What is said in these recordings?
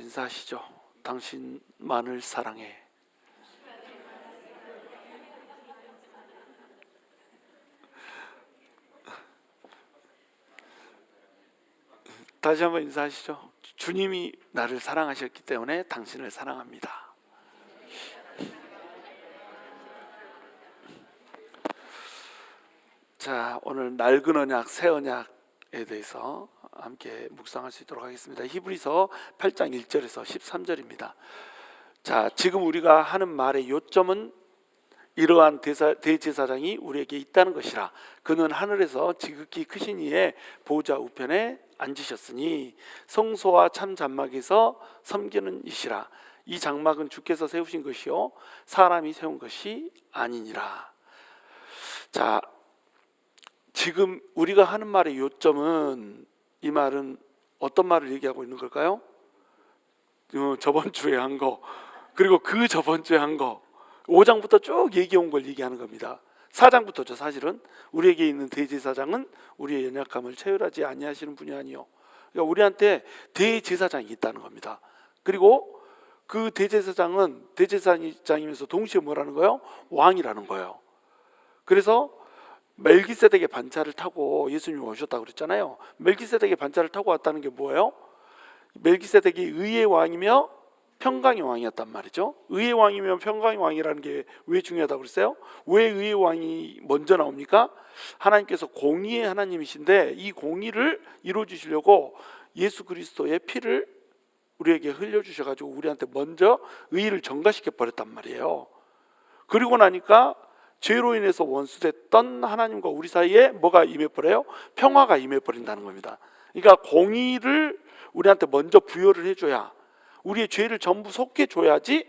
인사하시죠. 당신만을 사랑해. 다시 한번 인사하시죠. 주님이 나를 사랑하셨기 때문에 당신을 사랑합니다. 자, 오늘 낡은 언약, 새 언약에 대해서 함께 묵상할 수 있도록 하겠습니다. 히브리서 8장 1절에서 13절입니다. 자, 지금 우리가 하는 말의 요점은 이러한 대제사장이 우리에게 있다는 것이라. 그는 하늘에서 지극히 크신 이의 보좌 우편에 앉으셨으니 성소와 참 장막에서 섬기는 이시라. 이 장막은 주께서 세우신 것이요 사람이 세운 것이 아니니라. 자, 지금 우리가 하는 말의 요점은, 이 말은 어떤 말을 얘기하고 있는 걸까요? 저번 주에 한 거, 그리고 그 저번 주에 한 거, 5장부터 쭉 얘기해 온 걸 얘기하는 겁니다. 4장부터죠. 사실은 우리에게 있는 대제사장은 우리의 연약함을 체휼하지 아니하시는 분이 아니요, 그러니까 우리한테 대제사장이 있다는 겁니다. 그리고 그 대제사장은 대제사장이면서 동시에 뭐라는 거예요? 왕이라는 거예요. 그래서 멜기세덱의 반차를 타고 예수님이 오셨다고 그랬잖아요. 멜기세덱의 반차를 타고 왔다는 게 뭐예요? 멜기세덱이 의의 왕이며 평강의 왕이었단 말이죠. 의의 왕이며 평강의 왕이라는 게 왜 중요하다고 그랬어요? 왜 의의 왕이 먼저 나옵니까? 하나님께서 공의의 하나님이신데 이 공의를 이루어주시려고 예수 그리스도의 피를 우리에게 흘려주셔가지고 우리한테 먼저 의의를 전가시켜 버렸단 말이에요. 그리고 나니까 죄로 인해서 원수됐던 하나님과 우리 사이에 뭐가 임해버려요? 평화가 임해버린다는 겁니다. 그러니까 공의를 우리한테 먼저 부여를 해줘야, 우리의 죄를 전부 속해줘야지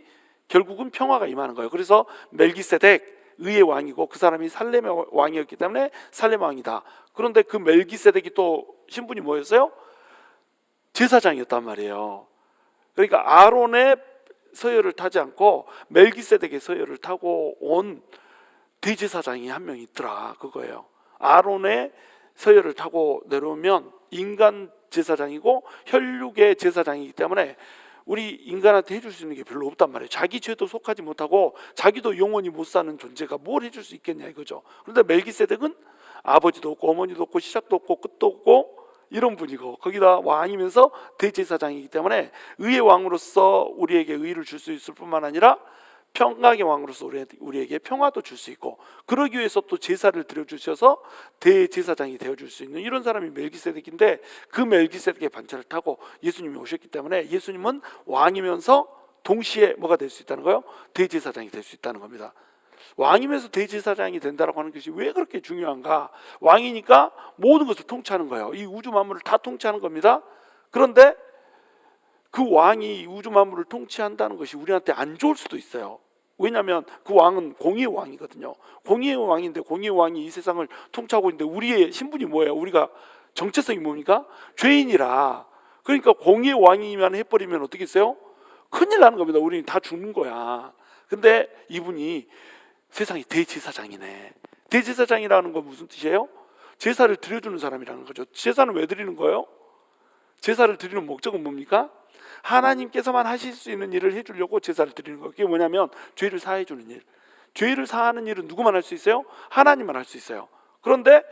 결국은 평화가 임하는 거예요. 그래서 멜기세덱 의의 왕이고 그 사람이 살렘의 왕이었기 때문에 살렘 왕이다. 그런데 그 멜기세덱이 또 신분이 뭐였어요? 제사장이었단 말이에요. 그러니까 아론의 서열을 타지 않고 멜기세덱의 서열을 타고 온 대제사장이 한 명 있더라, 그거예요. 아론의 서열을 타고 내려오면 인간 제사장이고 혈육의 제사장이기 때문에 우리 인간한테 해줄 수 있는 게 별로 없단 말이에요. 자기 죄도 속하지 못하고 자기도 영원히 못 사는 존재가 뭘 해줄 수 있겠냐 이거죠. 그런데 멜기세덱은 아버지도 없고 어머니도 없고 시작도 없고 끝도 없고 이런 분이고, 거기다 왕이면서 대제사장이기 때문에 의의 왕으로서 우리에게 의를 줄 수 있을 뿐만 아니라 평강의 왕으로서 우리에게 평화도 줄 수 있고, 그러기 위해서 또 제사를 드려주셔서 대제사장이 되어줄 수 있는 이런 사람이 멜기세덱인데, 그 멜기세덱의 반차를 타고 예수님이 오셨기 때문에 예수님은 왕이면서 동시에 뭐가 될 수 있다는 거예요? 대제사장이 될 수 있다는 겁니다. 왕이면서 대제사장이 된다고 하는 것이 왜 그렇게 중요한가? 왕이니까 모든 것을 통치하는 거예요. 이 우주 만물을 다 통치하는 겁니다. 그런데 그 왕이 우주 만물을 통치한다는 것이 우리한테 안 좋을 수도 있어요. 왜냐하면 그 왕은 공의의 왕이거든요. 공의의 왕인데, 공의의 왕이 이 세상을 통치하고 있는데 우리의 신분이 뭐예요? 우리가 정체성이 뭡니까? 죄인이라. 그러니까 공의의 왕이면 해버리면 어떻게 했어요? 큰일 나는 겁니다. 우리는 다 죽는 거야. 근데 이분이 세상의 대제사장이네. 대제사장이라는 건 무슨 뜻이에요? 제사를 드려주는 사람이라는 거죠. 제사는 왜 드리는 거예요? 제사를 드리는 목적은 뭡니까? 하나님께서만 하실 수 있는 일을 해주려고 제사를 드리는 거예요. 그게 뭐냐면 죄를 사해 주는 일. 죄를 사하는 일은 누구만 할 수 있어요? 하나님만 할 수 있어요. 그런데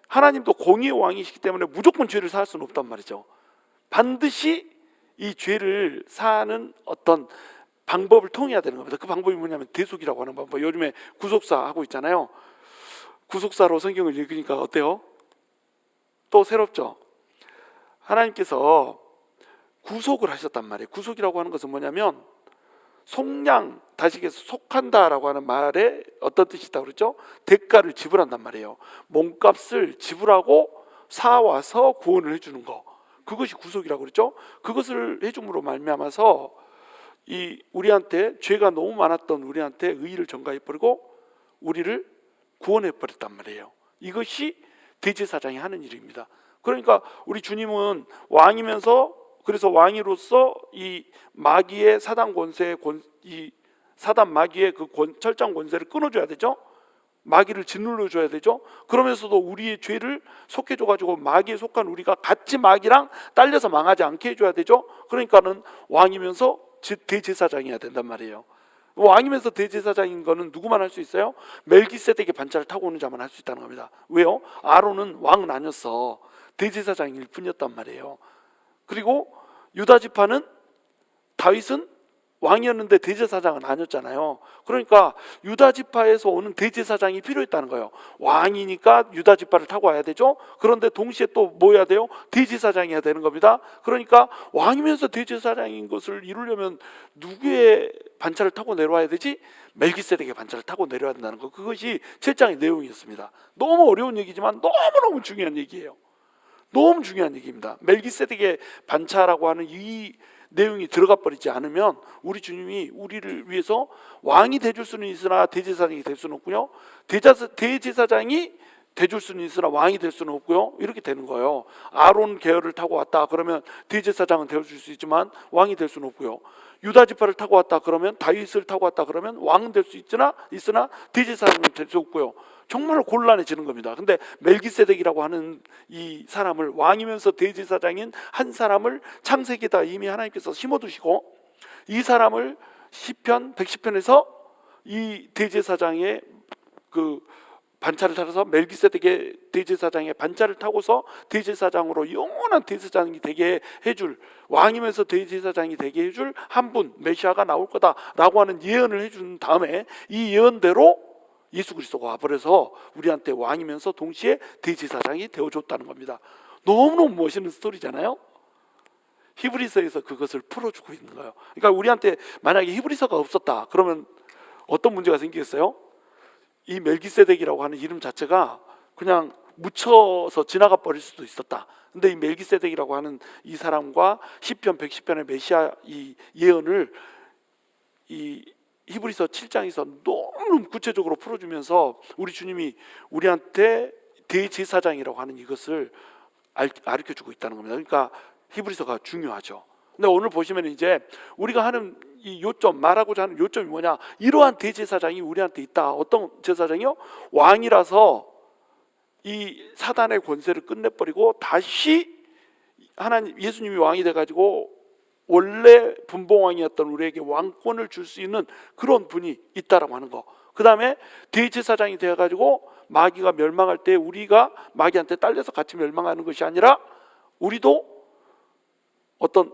하나님도 공의의 왕이시기 때문에 무조건 죄를 사할 수는 없단 말이죠. 반드시 이 죄를 사하는 어떤 방법을 통해야 되는 겁니다. 그 방법이 뭐냐면 대속이라고 하는 방법. 요즘에 구속사 하고 있잖아요. 구속사로 성경을 읽으니까 어때요? 또 새롭죠? 하나님께서 구속을 하셨단 말이에요. 구속이라고 하는 것은 뭐냐면 속량, 다시게서 속한다라고 하는 말에 어떤 뜻이 있다고 그랬죠? 대가를 지불한단 말이에요. 몸값을 지불하고 사와서 구원을 해주는 거, 그것이 구속이라고 그랬죠? 그것을 해줌으로 말미암아서 이 우리한테 죄가 너무 많았던 우리한테 의의를 전가해버리고 우리를 구원해버렸단 말이에요. 이것이 대제사장이 하는 일입니다. 그러니까 우리 주님은 왕이면서, 그래서 왕이로서 이 마귀의 사단 권세의 이 사단 마귀의 그 철장 권세를 끊어줘야 되죠. 마귀를 짓눌러 줘야 되죠. 그러면서도 우리의 죄를 속해줘 가지고 마귀에 속한 우리가 같이 마귀랑 딸려서 망하지 않게 해줘야 되죠. 그러니까는 왕이면서 대제사장이어야 된단 말이에요. 왕이면서 대제사장인 거는 누구만 할 수 있어요? 멜기세덱의 반차를 타고 오는 자만 할 수 있다는 겁니다. 왜요? 아론은 왕은 아니었어. 대제사장일 뿐이었단 말이에요. 그리고 유다 지파는 다윗은 왕이었는데 대제사장은 아니었잖아요. 그러니까 유다 지파에서 오는 대제사장이 필요했다는 거예요. 왕이니까 유다 지파를 타고 와야 되죠. 그런데 동시에 또 뭐 해야 돼요? 대제사장이어야 되는 겁니다. 그러니까 왕이면서 대제사장인 것을 이루려면 누구의 반차를 타고 내려와야 되지? 멜기세덱의 반차를 타고 내려야 된다는 거. 그것이 7장의 내용이었습니다. 너무 어려운 얘기지만 너무너무 중요한 얘기예요. 너무 중요한 얘기입니다. 멜기세덱의 반차라고 하는 이 내용이 들어가 버리지 않으면 우리 주님이 우리를 위해서 왕이 돼줄 수는 있으나 대제사장이 될 수는 없고요. 대제사장이 돼줄 수는 있으나 왕이 될 수는 없고요. 이렇게 되는 거예요. 아론 계열을 타고 왔다 그러면 대제사장은 되어줄 수 있지만 왕이 될 수는 없고요. 유다 지파를 타고 왔다 그러면 다윗을 타고 왔다 그러면 왕은 될 수 있으나 대제사장은 될 수 없고요. 정말 곤란해지는 겁니다. 근데 멜기세덱이라고 하는 이 사람을 왕이면서 대제사장인 한 사람을 창세기에다 이미 하나님께서 심어두시고 이 사람을 시편 110편에서 이 대제사장의 그 반차를 타서 멜기세덱의 대제사장의 반차를 타고서 대제사장으로 영원한 대제사장이 되게 해줄 왕이면서 대제사장이 되게 해줄 한 분 메시아가 나올 거다라고 하는 예언을 해준 다음에 이 예언대로 예수 그리스도가 와버려서 우리한테 왕이면서 동시에 대제사장이 되어줬다는 겁니다. 너무너무 멋있는 스토리잖아요. 히브리서에서 그것을 풀어주고 있는 거예요. 그러니까 우리한테 만약에 히브리서가 없었다 그러면 어떤 문제가 생기겠어요? 이 멜기세덱이라고 하는 이름 자체가 그냥 묻혀서 지나가 버릴 수도 있었다. 근데 이 멜기세덱이라고 하는 이 사람과 시편 110편의 메시아 이 예언을 이 히브리서 7장에서 너무 구체적으로 풀어주면서 우리 주님이 우리한테 대제사장이라고 하는 이것을 가르쳐주고 있다는 겁니다. 그러니까 히브리서가 중요하죠. 근데 오늘 보시면 이제 우리가 하는 이 요점, 말하고자 하는 요점이 뭐냐? 이러한 대제사장이 우리한테 있다. 어떤 제사장이요? 왕이라서 이 사단의 권세를 끝내버리고 다시 하나님 예수님이 왕이 돼가지고 원래 분봉왕이었던 우리에게 왕권을 줄 수 있는 그런 분이 있다라고 하는 거. 그 다음에 대제사장이 되어가지고 마귀가 멸망할 때 우리가 마귀한테 딸려서 같이 멸망하는 것이 아니라 우리도 어떤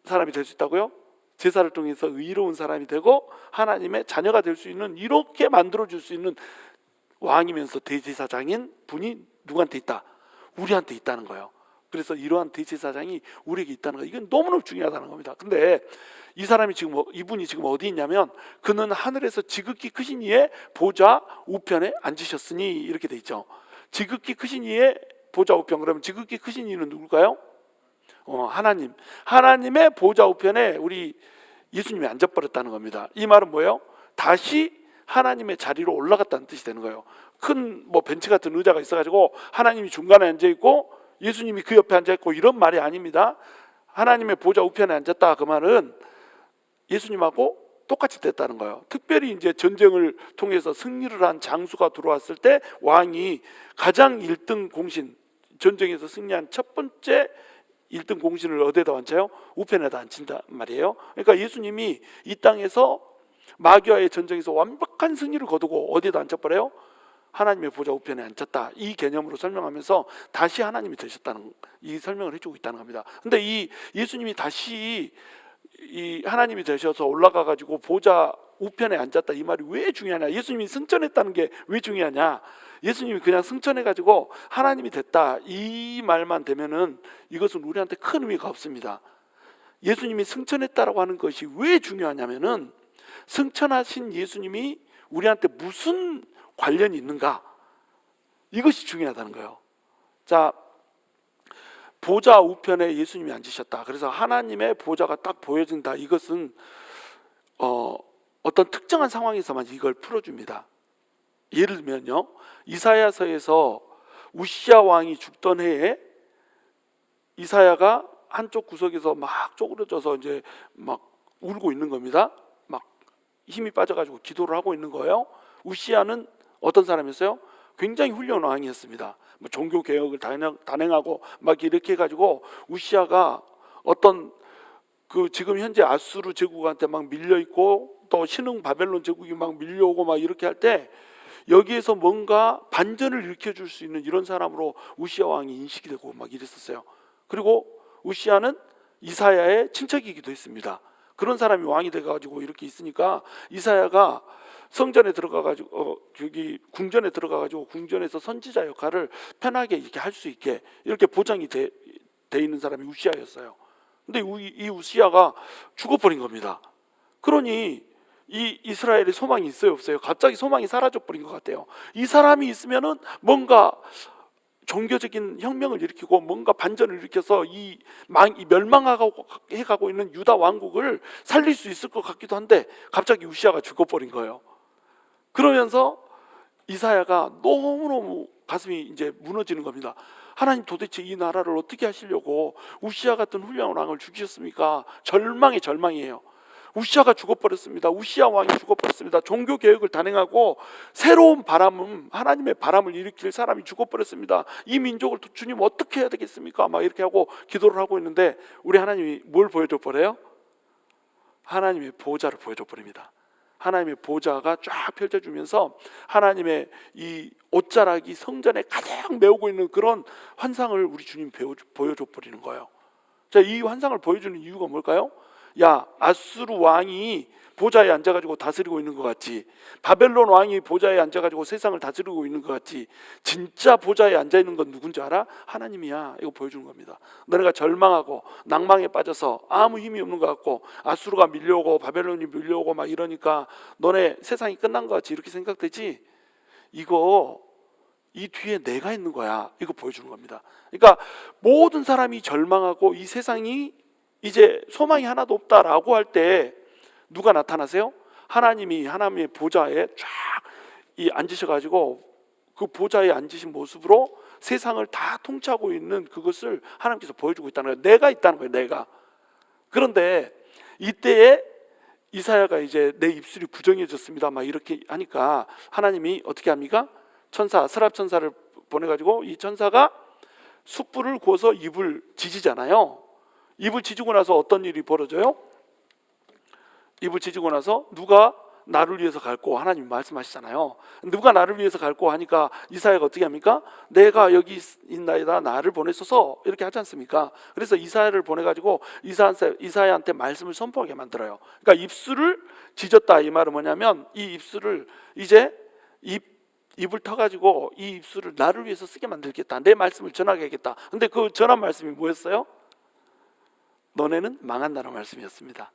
사람이 될 수 있다고요? 제사를 통해서 의로운 사람이 되고 하나님의 자녀가 될 수 있는 이렇게 만들어줄 수 있는 왕이면서 대제사장인 분이 누구한테 있다? 우리한테 있다는 거예요. 그래서 이러한 대제사장이 우리에게 있다는 거, 이건 너무너무 중요하다는 겁니다. 근데 이 사람이 지금 이분이 지금 어디 있냐면 그는 하늘에서 지극히 크신 이의 보좌 우편에 앉으셨으니 이렇게 돼 있죠. 지극히 크신 이의 보좌 우편, 그러면 지극히 크신 이는 누굴까요? 하나님. 하나님의 보좌 우편에 우리 예수님이 앉아버렸다는 겁니다. 이 말은 뭐예요? 다시 하나님의 자리로 올라갔다는 뜻이 되는 거예요. 큰 뭐 벤치 같은 의자가 있어가지고 하나님이 중간에 앉아 있고 예수님이 그 옆에 앉아 있고 이런 말이 아닙니다. 하나님의 보좌 우편에 앉았다 그 말은 예수님하고 똑같이 됐다는 거예요. 특별히 이제 전쟁을 통해서 승리를 한 장수가 들어왔을 때 왕이 가장 1등 공신, 전쟁에서 승리한 첫 번째 1등 공신을 어디에다 앉혀요? 우편에다 앉힌단 말이에요. 그러니까 예수님이 이 땅에서 마귀와의 전쟁에서 완벽한 승리를 거두고 어디에다 앉혀버려요? 하나님의 보좌 우편에 앉혔다. 이 개념으로 설명하면서 다시 하나님이 되셨다는 이 설명을 해주고 있다는 겁니다. 근데 이 예수님이 다시 이 하나님이 되셔서 올라가 가지고 보좌 우편에 앉았다 이 말이 왜 중요하냐? 예수님이 승천했다는 게 왜 중요하냐? 예수님이 그냥 승천해 가지고 하나님이 됐다 이 말만 되면은 이것은 우리한테 큰 의미가 없습니다. 예수님이 승천했다라고 하는 것이 왜 중요하냐면은 승천하신 예수님이 우리한테 무슨 관련이 있는가? 이것이 중요하다는 거예요. 자, 보좌 우편에 예수님이 앉으셨다. 그래서 하나님의 보좌가 딱 보여진다. 이것은 어떤 특정한 상황에서만 이걸 풀어줍니다. 예를 들면요, 이사야서에서 우시야 왕이 죽던 해에 이사야가 한쪽 구석에서 막 쪼그러져서 이제 막 울고 있는 겁니다. 막 힘이 빠져가지고 기도를 하고 있는 거예요. 우시야는 어떤 사람이었어요? 굉장히 훌륭한 왕이었습니다. 뭐 종교 개혁을 단행하고 막 이렇게 해가지고 우시아가 어떤 그 지금 현재 아수르 제국한테 막 밀려 있고 또 신흥 바벨론 제국이 막 밀려오고 막 이렇게 할 때 여기에서 뭔가 반전을 일으켜줄 수 있는 이런 사람으로 우시아 왕이 인식이 되고 막 이랬었어요. 그리고 우시아는 이사야의 친척이기도 했습니다. 그런 사람이 왕이 돼가지고 이렇게 있으니까 이사야가 성전에 들어가가지고 여기 궁전에 들어가가지고 궁전에서 선지자 역할을 편하게 이렇게 할 수 있게 이렇게 보장이 돼 있는 사람이 우시아였어요. 근데 이 우시아가 죽어버린 겁니다. 그러니 이 이스라엘에 소망이 있어요, 없어요? 갑자기 소망이 사라져 버린 것 같아요. 이 사람이 있으면은 뭔가 종교적인 혁명을 일으키고 뭔가 반전을 일으켜서 이 멸망해가고 있는 유다 왕국을 살릴 수 있을 것 같기도 한데 갑자기 우시아가 죽어버린 거예요. 그러면서 이사야가 너무너무 가슴이 이제 무너지는 겁니다. 하나님 도대체 이 나라를 어떻게 하시려고 우시아 같은 훌륭한 왕을 죽이셨습니까? 절망이에요. 우시아가 죽어버렸습니다. 우시아 왕이 죽어버렸습니다. 종교 개혁을 단행하고 새로운 하나님의 바람을 일으킬 사람이 죽어버렸습니다. 이 민족을 주님 어떻게 해야 되겠습니까? 막 이렇게 하고 기도를 하고 있는데 우리 하나님이 뭘 보여줘 버려요? 하나님의 보좌를 보여줘 버립니다. 하나님의 보좌가 쫙 펼쳐주면서 하나님의 이 옷자락이 성전에 가득 메우고 있는 그런 환상을 우리 주님 보여줘 버리는 거예요. 자, 이 환상을 보여주는 이유가 뭘까요? 야, 아수르 왕이 보좌에 앉아가지고 다스리고 있는 것 같지, 바벨론 왕이 보좌에 앉아가지고 세상을 다스리고 있는 것 같지, 진짜 보좌에 앉아있는 건 누군지 알아? 하나님이야. 이거 보여주는 겁니다. 너네가 절망하고 낭망에 빠져서 아무 힘이 없는 것 같고 아수르가 밀려오고 바벨론이 밀려오고 막 이러니까 너네 세상이 끝난 것 같이 이렇게 생각되지? 이 뒤에 내가 있는 거야. 이거 보여주는 겁니다. 그러니까 모든 사람이 절망하고 이 세상이 이제 소망이 하나도 없다라고 할 때 누가 나타나세요? 하나님의 보좌에 쫙 앉으셔가지고 그 보좌에 앉으신 모습으로 세상을 다 통치하고 있는 그것을 하나님께서 보여주고 있다는 거예요. 내가 있다는 거예요. 내가. 그런데 이때에 이사야가 이제 내 입술이 부정해졌습니다 막 이렇게 하니까 하나님이 어떻게 합니까? 스랍 천사를 보내가지고 이 천사가 숯불을 구워서 입을 지지잖아요. 입을 지지고 나서 어떤 일이 벌어져요? 입을 지지고 나서 누가 나를 위해서 갈고, 하나님이 말씀하시잖아요. 누가 나를 위해서 갈고 하니까 이사야가 어떻게 합니까? 내가 여기 있나이다, 나를 보내소서, 이렇게 하지 않습니까? 그래서 이사야를 보내가지고 이사야한테 말씀을 선포하게 만들어요. 그러니까 입술을 지졌다, 이 말은 뭐냐면 이 입술을 이제 입을 터가지고 이 입술을 나를 위해서 쓰게 만들겠다, 내 말씀을 전하게 하겠다. 근데 그 전한 말씀이 뭐였어요? 너네는 망한다는 말씀이었습니다.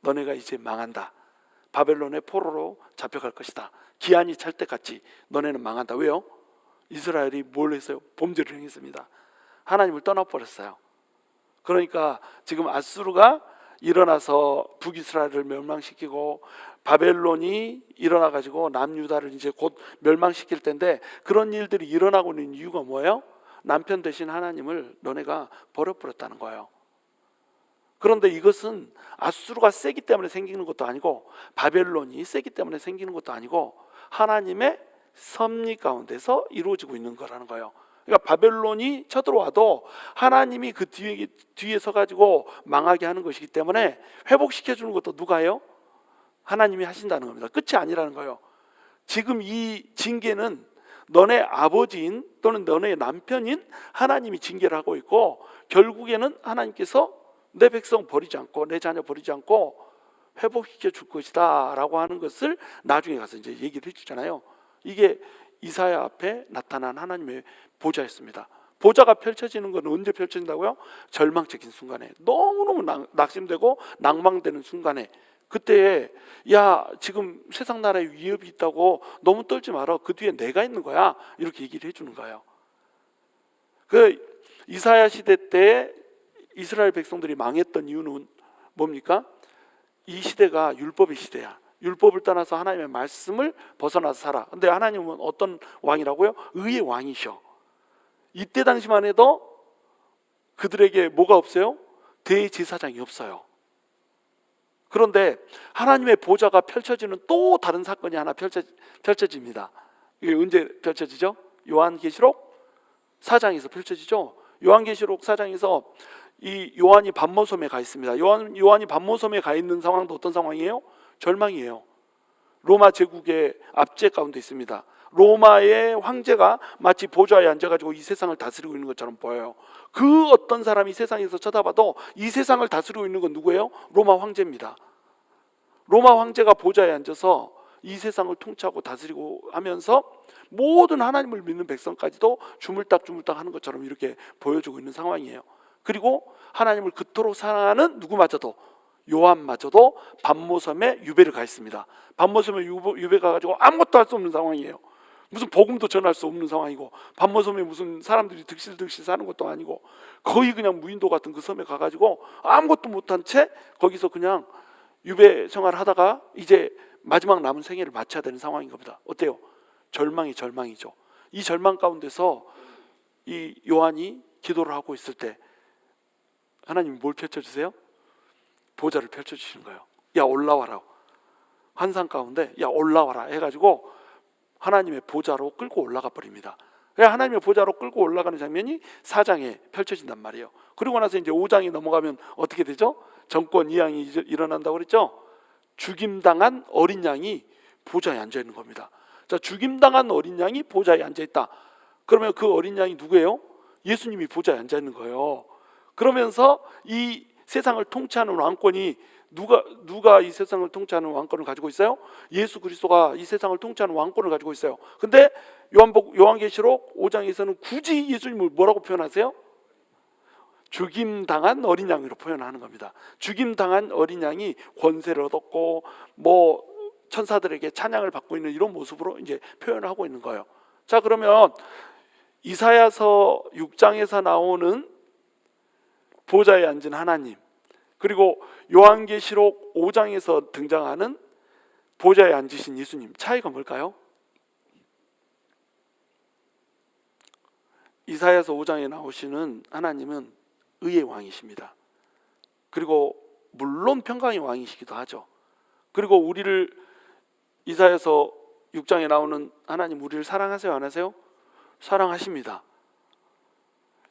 너네가 이제 망한다. 바벨론의 포로로 잡혀갈 것이다. 기한이 찰 때같이 너네는 망한다. 왜요? 이스라엘이 뭘 했어요? 범죄를 행했습니다. 하나님을 떠나버렸어요. 그러니까 지금 아수르가 일어나서 북이스라엘을 멸망시키고 바벨론이 일어나가지고 남유다를 이제 곧 멸망시킬 텐데, 그런 일들이 일어나고 있는 이유가 뭐예요? 남편 대신 하나님을 너네가 버려버렸다는 거예요. 그런데 이것은 아수르가 세기 때문에 생기는 것도 아니고 바벨론이 세기 때문에 생기는 것도 아니고 하나님의 섭리 가운데서 이루어지고 있는 거라는 거예요. 그러니까 바벨론이 쳐들어와도 하나님이 그 뒤에 서가지고 망하게 하는 것이기 때문에 회복시켜주는 것도 누가 해요? 하나님이 하신다는 겁니다. 끝이 아니라는 거예요. 지금 이 징계는 너네 아버지인 또는 너네 남편인 하나님이 징계를 하고 있고, 결국에는 하나님께서 내 백성 버리지 않고 내 자녀 버리지 않고 회복시켜 줄 것이다 라고 하는 것을 나중에 가서 이제 얘기를 해주잖아요. 이게 이사야 앞에 나타난 하나님의 보좌였습니다. 보좌가 펼쳐지는 건 언제 펼쳐진다고요? 절망적인 순간에, 너무너무 낙심되고 낭망되는 순간에, 그때 야, 지금 세상 나라에 위협이 있다고 너무 떨지 마라, 그 뒤에 내가 있는 거야, 이렇게 얘기를 해주는 거예요. 그 이사야 시대 때 이스라엘 백성들이 망했던 이유는 뭡니까? 이 시대가 율법의 시대야. 율법을 떠나서 하나님의 말씀을 벗어나서 살아. 근데 하나님은 어떤 왕이라고요? 의의 왕이셔. 이때 당시만 해도 그들에게 뭐가 없어요? 대제사장이 없어요. 그런데 하나님의 보좌가 펼쳐지는 또 다른 사건이 하나 펼쳐집니다. 이게 언제 펼쳐지죠? 요한계시록 4장에서 펼쳐지죠. 요한계시록 4장에서 이 요한이 반모섬에 가 있습니다. 요한이 반모섬에 가 있는 상황도 어떤 상황이에요? 절망이에요. 로마 제국의 압제 가운데 있습니다. 로마의 황제가 마치 보좌에 앉아가지고 이 세상을 다스리고 있는 것처럼 보여요. 그 어떤 사람이 세상에서 쳐다봐도 이 세상을 다스리고 있는 건 누구예요? 로마 황제입니다. 로마 황제가 보좌에 앉아서 이 세상을 통치하고 다스리고 하면서 모든 하나님을 믿는 백성까지도 주물딱주물딱 하는 것처럼 이렇게 보여주고 있는 상황이에요. 그리고 하나님을 그토록 사랑하는 누구마저도, 요한마저도 반모섬에 유배를 가 있습니다. 반모섬에 유배 가가지고 아무것도 할 수 없는 상황이에요. 무슨 복음도 전할 수 없는 상황이고, 반모섬에 무슨 사람들이 득실득실 사는 것도 아니고, 거의 그냥 무인도 같은 그 섬에 가가지고 아무것도 못한 채 거기서 그냥 유배 생활을 하다가 이제 마지막 남은 생애를 마쳐야 되는 상황인 겁니다. 어때요? 절망이죠. 이 절망 가운데서 이 요한이 기도를 하고 있을 때 하나님이 뭘 펼쳐주세요? 보좌를 펼쳐주시는 거예요. 야, 올라와라. 환상 가운데 야, 올라와라 해가지고 하나님의 보좌로 끌고 올라가 버립니다. 하나님의 보좌로 끌고 올라가는 장면이 4장에 펼쳐진단 말이에요. 그리고 나서 이제 5장이 넘어가면 어떻게 되죠? 정권 이양이 일어난다고 그랬죠? 죽임당한 어린 양이 보좌에 앉아 있는 겁니다. 자, 죽임당한 어린 양이 보좌에 앉아 있다. 그러면 그 어린 양이 누구예요? 예수님이 보좌에 앉아 있는 거예요. 그러면서 이 세상을 통치하는 왕권이 누가 이 세상을 통치하는 왕권을 가지고 있어요? 예수 그리스도가 이 세상을 통치하는 왕권을 가지고 있어요. 근데 요한계시록 5장에서는 굳이 예수님을 뭐라고 표현하세요? 죽임당한 어린 양으로 표현하는 겁니다. 죽임당한 어린 양이 권세를 얻었고 뭐 천사들에게 찬양을 받고 있는 이런 모습으로 이제 표현을 하고 있는 거예요. 자, 그러면 이사야서 6장에서 나오는 보좌에 앉은 하나님, 그리고 요한계시록 5장에서 등장하는 보좌에 앉으신 예수님, 차이가 뭘까요? 이사야서 5장에 나오시는 하나님은 의의 왕이십니다. 그리고 물론 평강의 왕이시기도 하죠. 그리고 우리를 이사야서 6장에 나오는 하나님, 우리를 사랑하세요, 안 하세요? 사랑하십니다.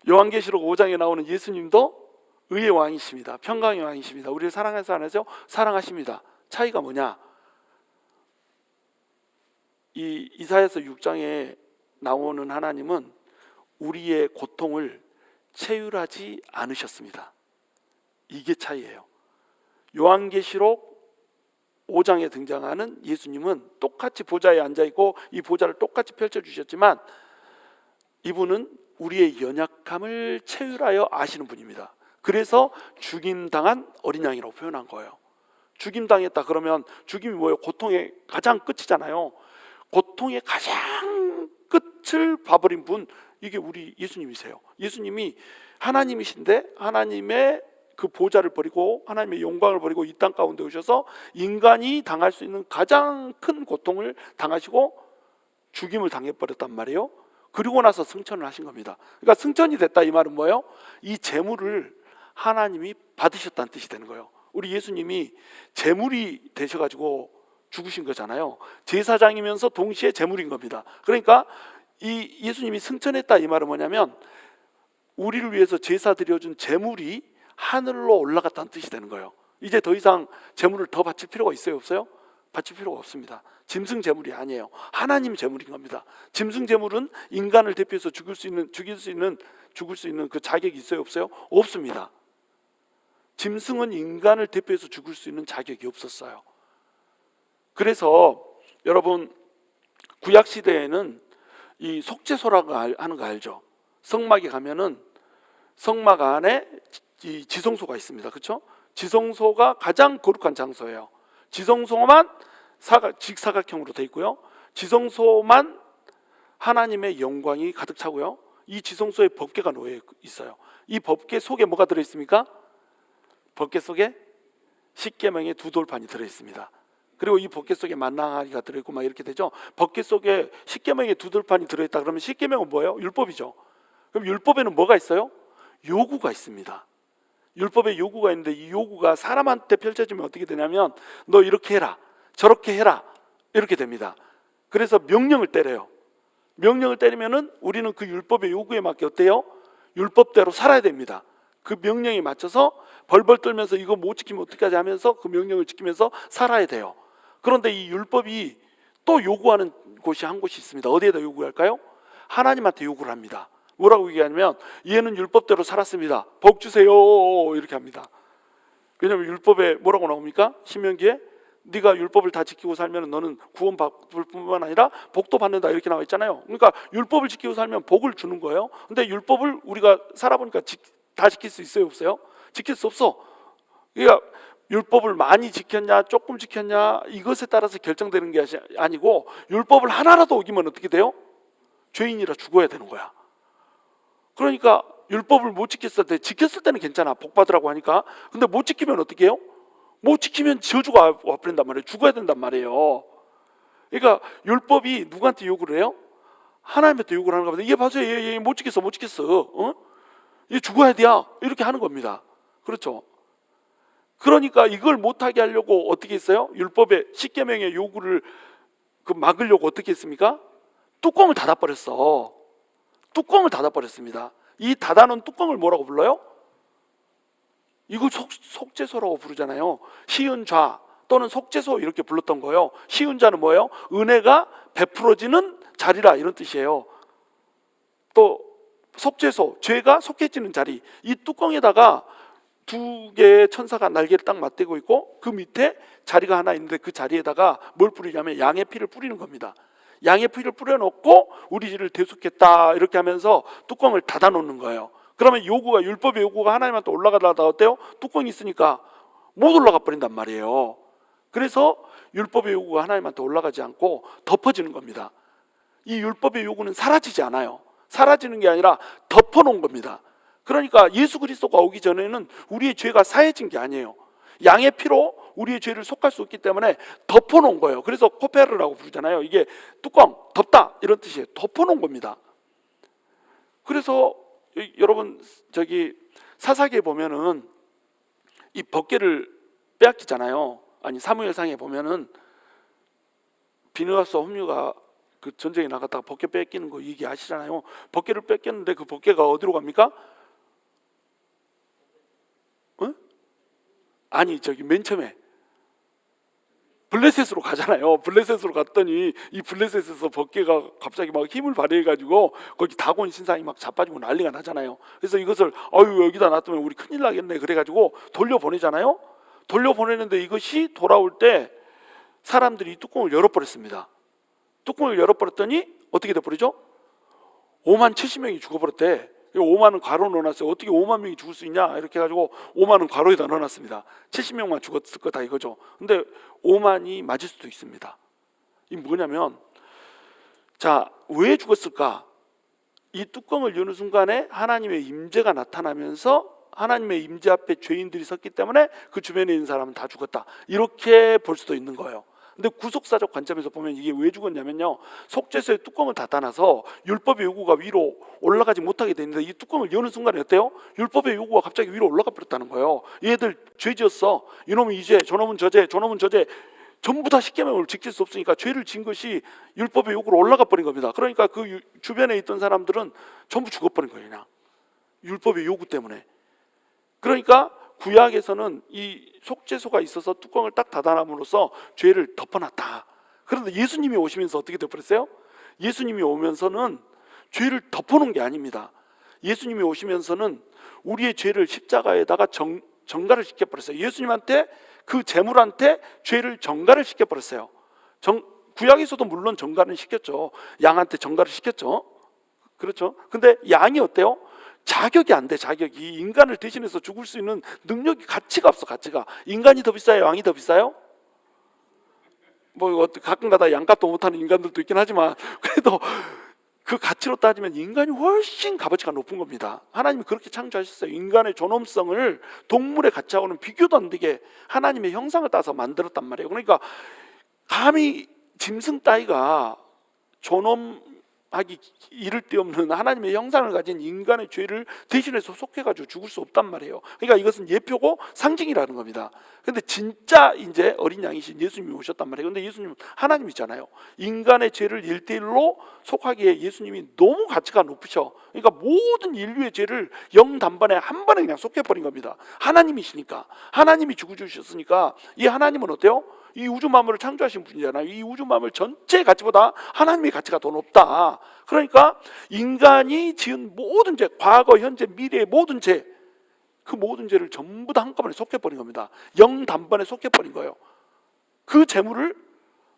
요한계시록 5장에 나오는 예수님도 의의 왕이십니다. 평강의 왕이십니다. 우리를 사랑하세요, 안 하세요? 사랑하십니다. 차이가 뭐냐? 이 이사야서 6장에 나오는 하나님은 우리의 고통을 체휼하지 않으셨습니다. 이게 차이예요. 요한계시록 5장에 등장하는 예수님은 똑같이 보좌에 앉아있고 이 보좌를 똑같이 펼쳐주셨지만 이분은 우리의 연약함을 체휼하여 아시는 분입니다. 그래서 죽임당한 어린 양이라고 표현한 거예요. 죽임당했다 그러면 죽임이 뭐예요? 고통의 가장 끝이잖아요. 고통의 가장 끝을 봐버린 분, 이게 우리 예수님이세요. 예수님이 하나님이신데 하나님의 그 보좌를 버리고 하나님의 영광을 버리고 이 땅 가운데 오셔서 인간이 당할 수 있는 가장 큰 고통을 당하시고 죽임을 당해버렸단 말이에요. 그리고 나서 승천을 하신 겁니다. 그러니까 승천이 됐다 이 말은 뭐예요? 이 재물을 하나님이 받으셨다는 뜻이 되는 거예요. 우리 예수님이 재물이 되셔가지고 죽으신 거잖아요. 제사장이면서 동시에 재물인 겁니다. 그러니까 이 예수님이 승천했다 이 말은 뭐냐면 우리를 위해서 제사 드려준 재물이 하늘로 올라갔다는 뜻이 되는 거예요. 이제 더 이상 재물을 더 바칠 필요가 있어요, 없어요? 바칠 필요가 없습니다. 짐승 재물이 아니에요. 하나님 재물인 겁니다. 짐승 재물은 인간을 대표해서 죽을 수 있는 그 자격이 있어요, 없어요? 없습니다. 짐승은 인간을 대표해서 죽을 수 있는 자격이 없었어요. 그래서 여러분 구약 시대에는 이 속죄소라고 하는 거 알죠? 성막에 가면은 성막 안에 이 지성소가 있습니다. 그렇죠? 지성소가 가장 거룩한 장소예요. 지성소만 직사각형으로 되어 있고요. 지성소만 하나님의 영광이 가득 차고요. 이 지성소에 법궤가 놓여 있어요. 이 법궤 속에 뭐가 들어 있습니까? 법궤 속에 십계명의 두 돌판이 들어 있습니다. 그리고 이 법궤 속에 만나리가 들어 있고 막 이렇게 되죠. 법궤 속에 십계명의 두 돌판이 들어 있다 그러면 십계명은 뭐예요? 율법이죠. 그럼 율법에는 뭐가 있어요? 요구가 있습니다. 율법에 요구가 있는데 이 요구가 사람한테 펼쳐지면 어떻게 되냐면 너 이렇게 해라, 저렇게 해라 이렇게 됩니다. 그래서 명령을 때려요. 명령을 때리면은 우리는 그 율법의 요구에 맞게 어때요? 율법대로 살아야 됩니다. 그 명령에 맞춰서 벌벌 떨면서 이거 못 지키면 어떡하지 하면서 그 명령을 지키면서 살아야 돼요. 그런데 이 율법이 또 요구하는 곳이 한 곳이 있습니다. 어디에다 요구할까요? 하나님한테 요구를 합니다. 뭐라고 얘기하냐면 얘는 율법대로 살았습니다. 복 주세요 이렇게 합니다. 왜냐하면 율법에 뭐라고 나옵니까? 신명기에 네가 율법을 다 지키고 살면 너는 구원받을 뿐만 아니라 복도 받는다 이렇게 나와 있잖아요. 그러니까 율법을 지키고 살면 복을 주는 거예요. 근데 율법을 우리가 살아보니까 다 지킬 수 있어요, 없어요? 지킬 수 없어. 그러니까 율법을 많이 지켰냐 조금 지켰냐 이것에 따라서 결정되는 게 아니고 율법을 하나라도 어기면 어떻게 돼요? 죄인이라 죽어야 되는 거야. 그러니까 율법을 못 지켰을 때, 지켰을 때는 괜찮아, 복 받으라고 하니까. 근데 못 지키면 어떻게 해요? 못 지키면 저주가 와버린단 말이에요. 죽어야 된단 말이에요. 그러니까 율법이 누구한테 요구를 해요? 하나님한테 요구를 하는 겁니다. 얘 봐서 얘 못 지켰어 못 지켰어, 얘 죽어야 돼야 이렇게 하는 겁니다. 그렇죠? 그러니까 이걸 못하게 하려고 어떻게 했어요? 율법의 십계명의 요구를 막으려고 어떻게 했습니까? 뚜껑을 닫아버렸어. 뚜껑을 닫아버렸습니다. 이 닫아놓은 뚜껑을 뭐라고 불러요? 이걸 속죄소라고 부르잖아요. 시은좌 또는 속죄소 이렇게 불렀던 거예요. 시은좌는 뭐예요? 은혜가 베풀어지는 자리라 이런 뜻이에요. 또 속죄소, 죄가 속해지는 자리. 이 뚜껑에다가 두 개의 천사가 날개를 딱 맞대고 있고 그 밑에 자리가 하나 있는데 그 자리에다가 뭘 뿌리냐면 양의 피를 뿌리는 겁니다. 양의 피를 뿌려놓고 우리 죄를 대속했다 이렇게 하면서 뚜껑을 닫아놓는 거예요. 그러면 요구가, 율법의 요구가 하나님한테 올라가다가 어때요? 뚜껑이 있으니까 못 올라가 버린단 말이에요. 그래서 율법의 요구가 하나님한테 올라가지 않고 덮어지는 겁니다. 이 율법의 요구는 사라지지 않아요. 사라지는 게 아니라 덮어놓은 겁니다. 그러니까 예수 그리스도가 오기 전에는 우리의 죄가 사해진 게 아니에요. 양의 피로 우리의 죄를 속할 수 없기 때문에 덮어놓은 거예요. 그래서 코페르라고 부르잖아요. 이게 뚜껑, 덮다 이런 뜻이에요. 덮어놓은 겁니다. 그래서 여러분 저기 사사기에 보면은 이 법궤를 빼앗기잖아요. 아니 사무엘상에 보면은 비느하스와 홈류가 그 전쟁에 나갔다가 법궤 뺏기는 거 얘기하시잖아요. 법궤를 뺏겼는데 그 법궤가 어디로 갑니까? 아니 저기 맨 처음에 블레셋으로 가잖아요. 블레셋으로 갔더니 이 블레셋에서 법궤가 갑자기 막 힘을 발휘해가지고 거기 다곤 신상이 막 자빠지고 난리가 나잖아요. 그래서 이것을 여기다 놔두면 우리 큰일 나겠네 그래가지고 돌려보내잖아요. 돌려보내는데 이것이 돌아올 때 사람들이 이 뚜껑을 열어버렸습니다. 뚜껑을 열어버렸더니 어떻게 돼버리죠? 5만 70명이 죽어버렸대. 5만은 괄호 넣어놨어요. 어떻게 5만 명이 죽을 수 있냐 이렇게 해가지고 5만은 괄호에다 넣어놨습니다. 70명만 죽었을 거다 이거죠. 근데 5만이 맞을 수도 있습니다. 이 뭐냐면 자, 왜 죽었을까? 이 뚜껑을 여는 순간에 하나님의 임재가 나타나면서 하나님의 임재 앞에 죄인들이 섰기 때문에 그 주변에 있는 사람은 다 죽었다 이렇게 볼 수도 있는 거예요. 근데 구속사적 관점에서 보면 이게 왜 죽었냐면요, 속죄소의 뚜껑을 닫아놔서 율법의 요구가 위로 올라가지 못하게 됐는데 이 뚜껑을 여는 순간에 어때요? 율법의 요구가 갑자기 위로 올라가 버렸다는 거예요. 얘들 죄 지었어, 이놈은 이죄, 저놈은 저죄, 저놈은 저죄, 전부 다 십계명을 지킬 수 없으니까 죄를 진 것이 율법의 요구로 올라가 버린 겁니다. 그러니까 그 주변에 있던 사람들은 전부 죽어버린 거예요. 그냥 율법의 요구 때문에. 그러니까 구약에서는 이 속죄소가 있어서 뚜껑을 딱 닫아놔으로써 죄를 덮어놨다. 그런데 예수님이 오시면서 어떻게 돼버렸어요? 예수님이 오면서는 죄를 덮어놓은 게 아닙니다. 예수님이 오시면서는 우리의 죄를 십자가에다가 전가를 시켜버렸어요. 예수님한테, 그 제물한테 죄를 전가를 시켜버렸어요. 구약에서도 물론 전가는 시켰죠. 양한테 전가를 시켰죠. 그렇죠. 근데 양이 어때요? 자격이 안 돼. 자격이 인간을 대신해서 죽을 수 있는 능력이, 가치가 없어. 가치가. 인간이 더 비싸요? 양이 더 비싸요? 뭐 가끔가다 양값도 못하는 인간들도 있긴 하지만 그래도 그 가치로 따지면 인간이 훨씬 값어치가 높은 겁니다. 하나님이 그렇게 창조하셨어요. 인간의 존엄성을 동물의 가치하고는 비교도 안 되게 하나님의 형상을 따서 만들었단 말이에요. 그러니까 감히 짐승 따위가 존엄 하기 이를 데 없는 하나님의 형상을 가진 인간의 죄를 대신해서 속해가지고 죽을 수 없단 말이에요. 그러니까 이것은 예표고 상징이라는 겁니다. 근데 진짜 이제 어린 양이신 예수님이 오셨단 말이에요. 근데 예수님은 하나님이잖아요. 인간의 죄를 1대1로 속하기에 예수님이 너무 가치가 높으셔. 그러니까 모든 인류의 죄를 영단번에 한 번에 그냥 속해버린 겁니다. 하나님이시니까, 하나님이 죽어주셨으니까 이 하나님은 어때요? 이 우주 만물을 창조하신 분이잖아요. 이 우주 만물 전체의 가치보다 하나님의 가치가 더 높다. 그러니까 인간이 지은 모든 죄, 과거, 현재, 미래의 모든 죄, 그 모든 죄를 전부 다 한꺼번에 속해버린 겁니다. 영단번에 속해버린 거예요. 그 재물을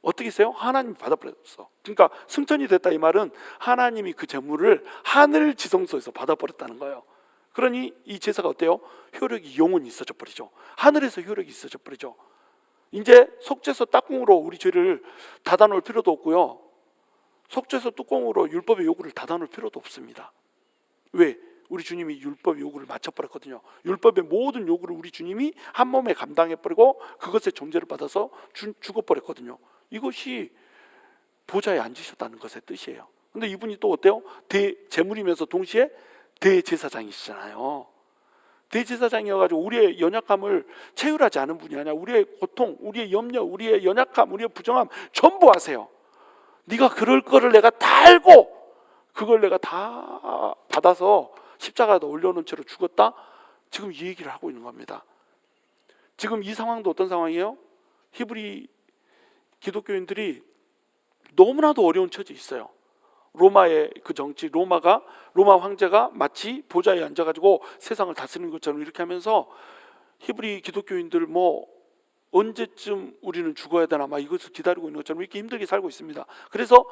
어떻게 했어요? 하나님이 받아버렸어. 그러니까 승천이 됐다 이 말은 하나님이 그 재물을 하늘 지성소에서 받아버렸다는 거예요. 그러니 이 제사가 어때요? 효력이 영원히 있어져 버리죠. 하늘에서 효력이 있어져 버리죠. 이제 속죄소 짝꿍으로 우리 죄를 닫아놓을 필요도 없고요, 속죄소 뚜껑으로 율법의 요구를 닫아놓을 필요도 없습니다. 왜? 우리 주님이 율법의 요구를 맞춰버렸거든요. 율법의 모든 요구를 우리 주님이 한 몸에 감당해버리고 그것의 존재를 받아서 죽어버렸거든요. 이것이 보좌에 앉으셨다는 것의 뜻이에요. 근데 이분이 또 어때요? 대제물이면서 동시에 대제사장이시잖아요. 대제사장이어가지고 우리의 연약함을 체휼하지 않은 분이 아니라 우리의 고통, 우리의 염려, 우리의 연약함, 우리의 부정함 전부 아세요. 네가 그럴 거를 내가 다 알고 그걸 내가 다 받아서 십자가에다 올려놓은 채로 죽었다. 지금 이 얘기를 하고 있는 겁니다. 지금 이 상황도 어떤 상황이에요? 히브리 기독교인들이 너무나도 어려운 처지에 있어요. 로마의 그 정치, 로마 황제가 마치 보좌에 앉아가지고 세상을 다스리는 것처럼 이렇게 하면서 히브리 기독교인들 뭐 언제쯤 우리는 죽어야 되나 막 이것을 기다리고 있는 것처럼 이렇게 힘들게 살고 있습니다. 그래서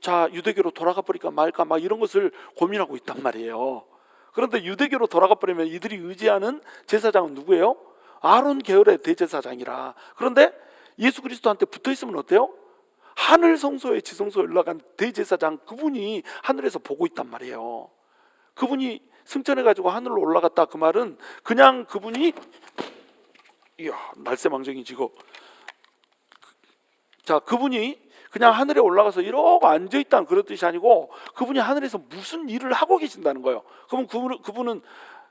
자 유대교로 돌아가 버릴까 말까 막 이런 것을 고민하고 있단 말이에요. 그런데 유대교로 돌아가 버리면 이들이 의지하는 제사장은 누구예요? 아론 계열의 대제사장이라. 그런데 예수 그리스도한테 붙어 있으면 어때요? 하늘 성소에 지성소에 올라간 대제사장, 그분이 하늘에서 보고 있단 말이에요. 그분이 승천해가지고 하늘로 올라갔다, 그 말은 그냥 그분이 이야 날새망정이 지고, 자 그분이 그냥 하늘에 올라가서 이러고 앉아있다는 그런 뜻이 아니고 그분이 하늘에서 무슨 일을 하고 계신다는 거예요. 그럼 그분은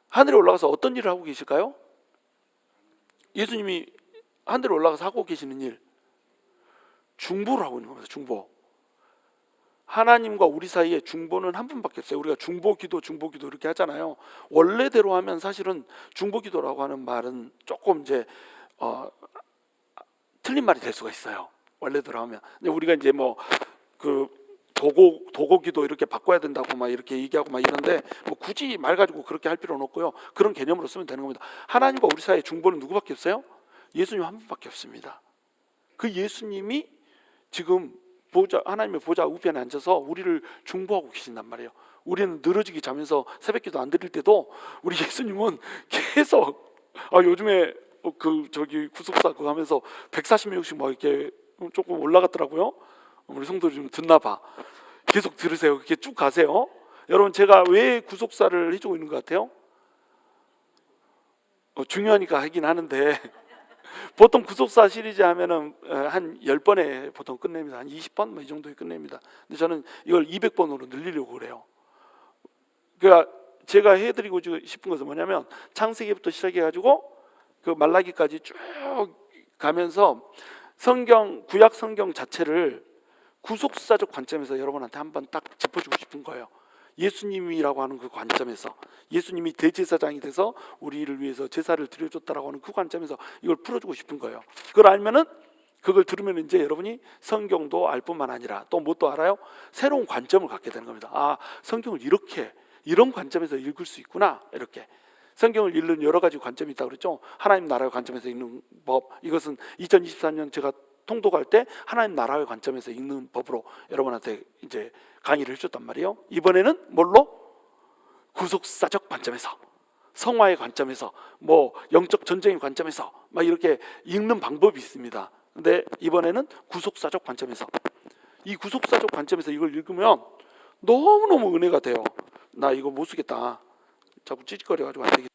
하늘에 올라가서 어떤 일을 하고 계실까요? 예수님이 하늘에 올라가서 하고 계시는 일, 중보를 하고 있는 겁니다. 중보. 하나님과 우리 사이에 중보는 한 분밖에 없어요. 우리가 중보기도 이렇게 하잖아요. 원래대로 하면 사실은 중보기도라고 하는 말은 조금 이제 틀린 말이 될 수가 있어요. 원래대로 하면. 근데 우리가 이제 뭐 그 도고기도 이렇게 바꿔야 된다고 막 이렇게 얘기하고 막 이런데 뭐 굳이 말 가지고 그렇게 할 필요는 없고요. 그런 개념으로 쓰면 되는 겁니다. 하나님과 우리 사이에 중보는 누구밖에 없어요? 예수님 한 분밖에 없습니다. 그 예수님이 지금 하나님의 보좌 우편에 앉아서 우리를 중보하고 계신단 말이에요. 우리는 늘어지기 자면서 새벽기도 안 드릴 때도 우리 예수님은 계속 요즘에 구속사 그거 하면서 140명씩 막 이렇게 조금 올라갔더라고요. 우리 성도들 좀 듣나 봐. 계속 들으세요. 그렇게 쭉 가세요. 여러분, 제가 왜 구속사를 해주고 있는 것 같아요? 중요하니까 하긴 하는데 보통 구속사 시리즈 하면은 한 10번에 보통 끝냅니다. 한 20번 뭐 이 정도에 끝냅니다. 근데 저는 이걸 200번으로 늘리려고 그래요. 그러니까 제가 해드리고 싶은 것은 뭐냐면 창세기부터 시작해가지고 그 말라기까지 쭉 가면서 구약 성경 자체를 구속사적 관점에서 여러분한테 한번 딱 짚어주고 싶은 거예요. 예수님이라고 하는 그 관점에서, 예수님이 대제사장이 돼서 우리를 위해서 제사를 드려줬다라고 하는 그 관점에서 이걸 풀어주고 싶은 거예요. 그걸 알면은, 그걸 들으면 이제 여러분이 성경도 알 뿐만 아니라 또 뭣도 알아요? 새로운 관점을 갖게 되는 겁니다. 성경을 이런 관점에서 읽을 수 있구나. 이렇게 성경을 읽는 여러 가지 관점이 있다고 그랬죠. 하나님 나라의 관점에서 읽는 법, 이것은 2023년 제가 통독할 때 하나님 나라의 관점에서 읽는 법으로 여러분한테 이제 강의를 해줬단 말이에요. 이번에는 뭘로? 구속사적 관점에서, 성화의 관점에서, 뭐 영적 전쟁의 관점에서 막 이렇게 읽는 방법이 있습니다. 근데 이번에는 구속사적 관점에서, 이 구속사적 관점에서 이걸 읽으면 너무너무 은혜가 돼요. 나 이거 못 쓰겠다, 자꾸 찌릿거려가지고 안 되겠다.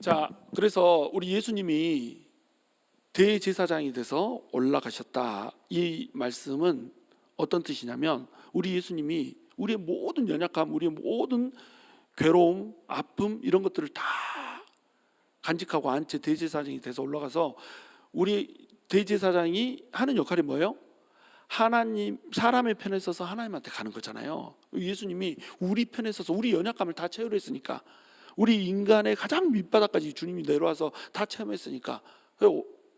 자, 그래서 우리 예수님이 대제사장이 돼서 올라가셨다. 이 말씀은 어떤 뜻이냐면 우리 예수님이 우리의 모든 연약함, 우리의 모든 괴로움, 아픔 이런 것들을 다 간직하고 안 채 대제사장이 돼서 올라가서 우리 대제사장이 하는 역할이 뭐예요? 하나님, 사람의 편에 서서 하나님한테 가는 거잖아요. 예수님이 우리 편에 서서 우리 연약함을 다 체험했으니까, 우리 인간의 가장 밑바닥까지 주님이 내려와서 다 체험했으니까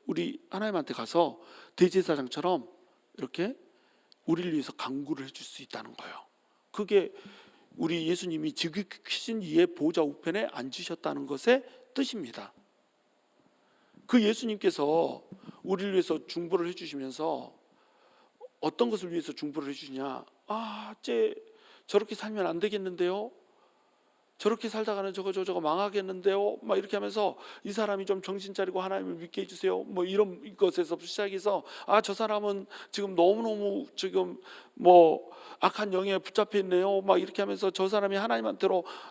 우리 하나님한테 가서 대제사장처럼 이렇게 우리를 위해서 간구를 해줄 수 있다는 거예요. 그게 우리 예수님이 지극히신 이의 보좌 우편에 앉으셨다는 것의 뜻입니다. 그 예수님께서 우리를 위해서 중보를 해주시면서 어떤 것을 위해서 중보를 해주냐? 쟤 저렇게 살면 안 되겠는데요? 저렇게 살다가는 저거 망하겠는데요? 막 이렇게 하면서 이 사람이 좀 정신 차리고 하나님을 믿게 해주세요. 뭐 이런 것에서 시작해서 저 사람은 지금 너무너무 지금 뭐 악한 영에 붙잡혀 있네요. 막 이렇게 하면서 저 사람이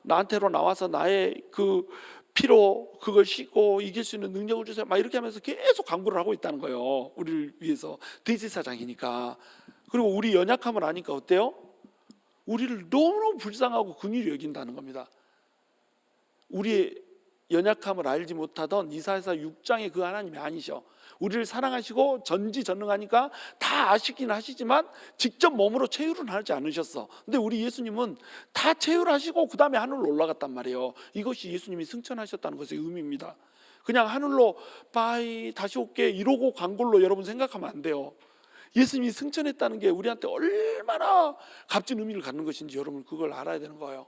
나한테로 나와서 나의 그 피로 그걸 씻고 이길 수 있는 능력을 주세요. 막 이렇게 하면서 계속 간구를 하고 있다는 거예요. 우리를 위해서 대제사장이니까. 그리고 우리 연약함을 아니까 어때요? 우리를 너무너무 불쌍하고 긍휼히 여긴다는 겁니다. 우리의 연약함을 알지 못하던 이사야서 6장의 그 하나님이 아니셔. 우리를 사랑하시고 전지전능하니까 다 아시긴 하시지만 직접 몸으로 체휼은 하지 않으셨어. 근데 우리 예수님은 다 체휼하시고 그 다음에 하늘로 올라갔단 말이에요. 이것이 예수님이 승천하셨다는 것의 의미입니다. 그냥 하늘로 빠이 다시 올게 이러고 간 걸로 여러분 생각하면 안 돼요. 예수님이 승천했다는 게 우리한테 얼마나 값진 의미를 갖는 것인지 여러분 그걸 알아야 되는 거예요.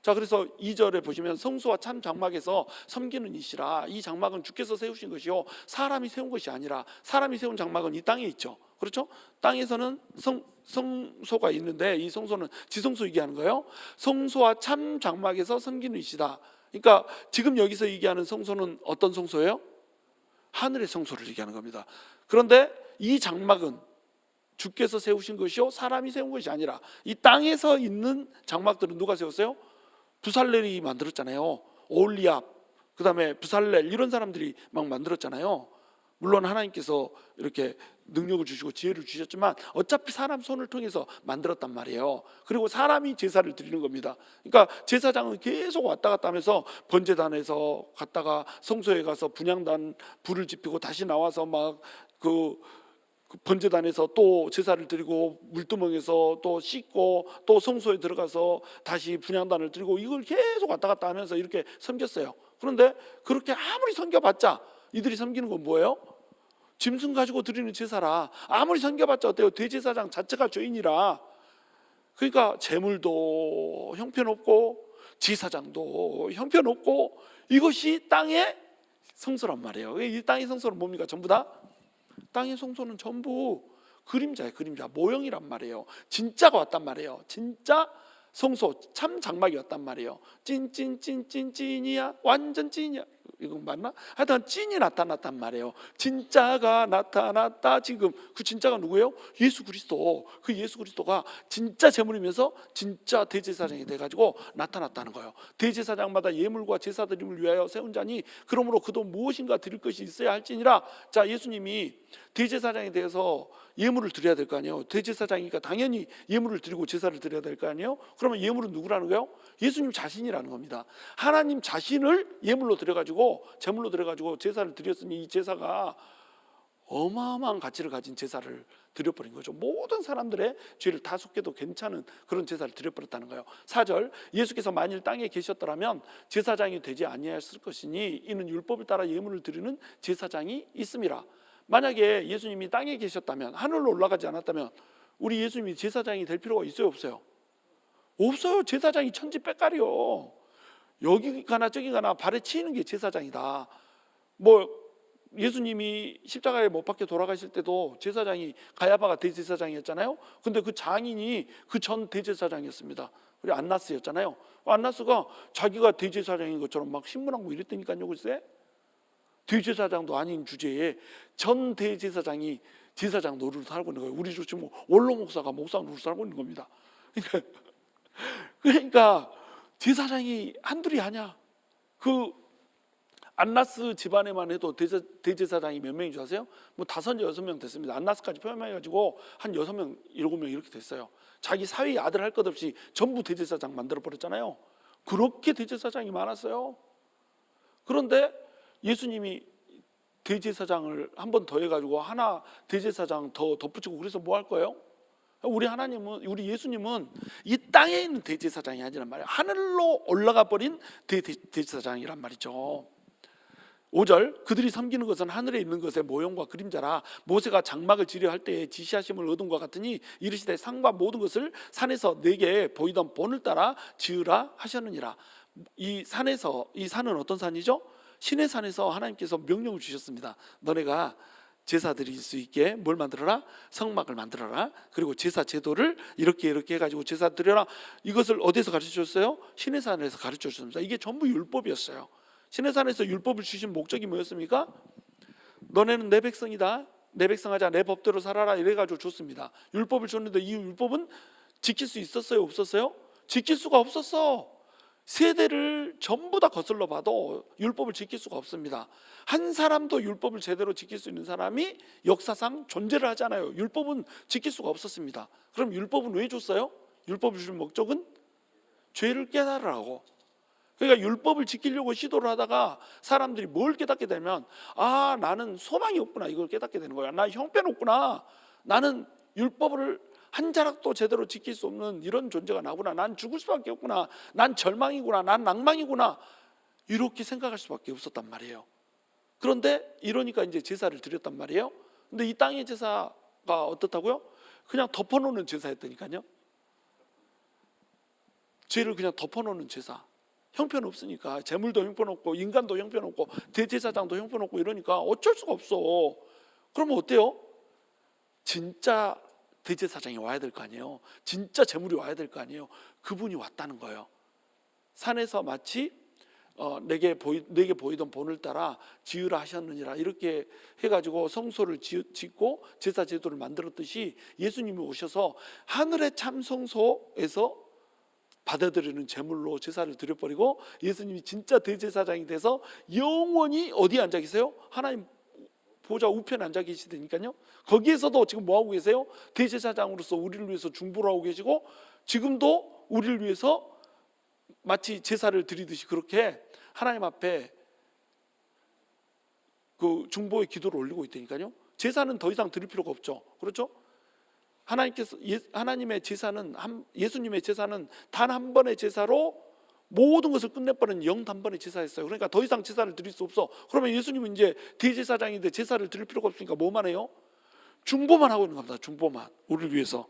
자, 그래서 2절에 보시면 성소와 참 장막에서 섬기는 이시라. 이 장막은 주께서 세우신 것이요 사람이 세운 것이 아니라, 사람이 세운 장막은 이 땅에 있죠. 그렇죠? 땅에서는 성소가 있는데 이 성소는 지성소 얘기하는 거예요. 성소와 참 장막에서 섬기는 이시다. 그러니까 지금 여기서 얘기하는 성소는 어떤 성소예요? 하늘의 성소를 얘기하는 겁니다. 그런데 이 장막은 주께서 세우신 것이요 사람이 세운 것이 아니라, 이 땅에서 있는 장막들은 누가 세웠어요? 부살렐이 만들었잖아요. 오홀리압, 그 다음에 부살렐 이런 사람들이 막 만들었잖아요. 물론 하나님께서 이렇게 능력을 주시고 지혜를 주셨지만 어차피 사람 손을 통해서 만들었단 말이에요. 그리고 사람이 제사를 드리는 겁니다. 그러니까 제사장은 계속 왔다 갔다 하면서 번제단에서 갔다가 성소에 가서 분향단 불을 지피고 다시 나와서 막 그 번제단에서 또 제사를 드리고 물두멍에서 또 씻고 또 성소에 들어가서 다시 분향단을 드리고 이걸 계속 왔다 갔다 하면서 이렇게 섬겼어요. 그런데 그렇게 아무리 섬겨봤자 이들이 섬기는 건 뭐예요? 짐승 가지고 드리는 제사라. 아무리 섬겨봤자 어때요? 대제사장 자체가 죄인이라. 그러니까 제물도 형편없고 제사장도 형편없고 이것이 땅의 성소란 말이에요. 이 땅의 성소는 뭡니까? 전부 다 땅의 성소는 전부 그림자예요. 그림자, 모형이란 말이에요. 진짜가 왔단 말이에요. 진짜 성소, 참 장막이 왔단 말이에요. 찐이야, 완전 찐이야. 이거 맞나? 하여튼 찐이 나타났단 말이에요. 진짜가 나타났다. 지금 그 진짜가 누구예요? 예수 그리스도. 그 예수 그리스도가 진짜 제물이면서 진짜 대제사장이 돼가지고 나타났다는 거예요. 대제사장마다 예물과 제사드림을 위하여 세운 자니 그러므로 그도 무엇인가 드릴 것이 있어야 할지니라. 자, 예수님이 대제사장에 대해서 예물을 드려야 될 거 아니에요. 대제사장이니까 당연히 예물을 드리고 제사를 드려야 될 거 아니에요. 그러면 예물은 누구라는 거예요? 예수님 자신이라는 겁니다. 하나님 자신을 예물로 드려가지고 제물로 드려가지고 제사를 드렸으니 이 제사가 어마어마한 가치를 가진 제사를 드려버린 거죠. 모든 사람들의 죄를 다 속해도 괜찮은 그런 제사를 드려버렸다는 거예요. 4절, 예수께서 만일 땅에 계셨더라면 제사장이 되지 아니하였을 것이니 이는 율법을 따라 예물을 드리는 제사장이 있음이라. 만약에 예수님이 땅에 계셨다면, 하늘로 올라가지 않았다면 우리 예수님이 제사장이 될 필요가 있어요, 없어요? 없어요. 제사장이 천지백갈이요. 여기 가나 저기 가나 발에 치이는 게 제사장이다. 뭐 예수님이 십자가에 못 박혀 돌아가실 때도 제사장이 가야바가 대제사장이었잖아요. 근데 그 장인이 그 전 대제사장이었습니다. 그리고 안나스였잖아요. 안나스가 자기가 대제사장인 것처럼 막 신문하고 이랬다니까요. 글쎄, 대제사장도 아닌 주제에 전 대제사장이 제사장 노릇을 하고 있는 거예요. 우리 지금 원로 목사가 목사 노릇을 하고 있는 겁니다. 그러니까 제사장이 한둘이 아니야. 그 안나스 집안에만 해도 대제사장이 몇 명인 줄 아세요? 뭐 5, 6명 됐습니다. 안나스까지 포함해가지고 한 6명, 7명 이렇게 됐어요. 자기 사위 아들 할 것 없이 전부 대제사장 만들어 버렸잖아요. 그렇게 대제사장이 많았어요. 그런데 예수님이 대제사장을 한 번 더 해가지고 하나 대제사장 더 덧붙이고 그래서 뭐 할 거예요? 우리 예수님은 이 땅에 있는 대제사장이 아니란 말이에요. 하늘로 올라가 버린 대제사장이란 말이죠. 5절, 그들이 섬기는 것은 하늘에 있는 것의 모형과 그림자라 모세가 장막을 지려 할 때에 지시하심을 얻은과 같으니 이르시되 상과 모든 것을 산에서 내게 보이던 본을 따라 지으라 하셨느니라. 이 산은 어떤 산이죠? 신의 산에서 하나님께서 명령을 주셨습니다. 너네가 제사 드릴 수 있게 뭘 만들어라? 성막을 만들어라. 그리고 제사 제도를 이렇게 해가지고 제사 드려라. 이것을 어디서 가르쳐 줬어요? 신의 산에서 가르쳐 줬습니다. 이게 전부 율법이었어요. 신의 산에서 율법을 주신 목적이 뭐였습니까? 너네는 내 백성이다. 내 백성하자. 내 법대로 살아라. 이래가지고 줬습니다. 율법을 줬는데 이 율법은 지킬 수 있었어요? 없었어요? 지킬 수가 없었어. 세대를 전부 다 거슬러 봐도 율법을 지킬 수가 없습니다. 한 사람도 율법을 제대로 지킬 수 있는 사람이 역사상 존재를 하잖아요. 율법은 지킬 수가 없었습니다. 그럼 율법은 왜 줬어요? 율법을 주는 목적은 죄를 깨달으라고. 그러니까 율법을 지키려고 시도를 하다가 사람들이 뭘 깨닫게 되면 나는 소망이 없구나, 이걸 깨닫게 되는 거야. 나 형편없구나. 나는 율법을 한 자락도 제대로 지킬 수 없는 이런 존재가 나구나. 난 죽을 수밖에 없구나. 난 절망이구나. 난 낭망이구나. 이렇게 생각할 수밖에 없었단 말이에요. 그런데 이러니까 이제 제사를 드렸단 말이에요. 근데 이 땅의 제사가 어떻다고요? 그냥 덮어놓는 제사였다니까요. 죄를 그냥 덮어놓는 제사. 형편없으니까 재물도 형편없고 인간도 형편없고 대제사장도 형편없고 이러니까 어쩔 수가 없어. 그러면 어때요? 진짜 대제사장이 와야 될 거 아니에요. 진짜 재물이 와야 될 거 아니에요. 그분이 왔다는 거예요. 산에서 마치 내게 보이던 본을 따라 지으라 하셨느니라 이렇게 해가지고 성소를 짓고 제사 제도를 만들었듯이 예수님이 오셔서 하늘의 참 성소에서 받아들이는 제물로 제사를 드려버리고 예수님이 진짜 대제사장이 돼서 영원히 어디에 앉아 계세요? 하나님 보좌 우편에 앉아 계시다니까요. 거기에서도 지금 뭐하고 계세요? 대제사장으로서 우리를 위해서 중보를 하고 계시고 지금도 우리를 위해서 마치 제사를 드리듯이 그렇게 하나님 앞에 그 중보의 기도를 올리고 있다니까요. 제사는 더 이상 드릴 필요가 없죠. 그렇죠? 하나님의 제사는 예수님의 제사는 단 한 번의 제사로 모든 것을 끝내버린 영단번의 제사였어요. 그러니까 더 이상 제사를 드릴 수 없어. 그러면 예수님은 이제 대제사장인데 제사를 드릴 필요가 없으니까 뭐만 해요? 중보만 하고 있는 겁니다. 중보만, 우리를 위해서.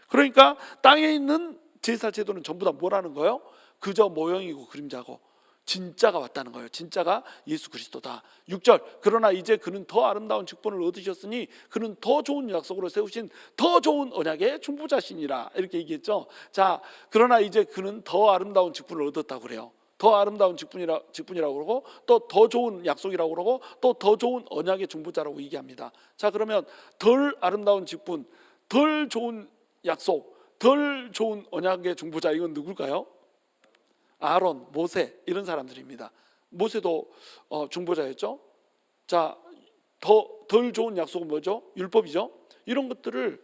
그러니까 땅에 있는 제사 제도는 전부 다 뭐라는 거예요? 그저 모형이고 그림자고 진짜가 왔다는 거예요. 진짜가 예수 그리스도다. 6절, 그러나 이제 그는 더 아름다운 직분을 얻으셨으니 그는 더 좋은 약속으로 세우신 더 좋은 언약의 중보자시니라 이렇게 얘기했죠. 자, 그러나 이제 그는 더 아름다운 직분을 얻었다고 그래요. 더 아름다운 직분이라고 그러고 또 더 좋은 약속이라고 그러고 또 더 좋은 언약의 중보자라고 얘기합니다. 자, 그러면 덜 아름다운 직분, 덜 좋은 약속, 덜 좋은 언약의 중보자, 이건 누굴까요? 아론, 모세 이런 사람들입니다. 모세도 중보자였죠. 자, 덜 좋은 약속은 뭐죠? 율법이죠. 이런 것들을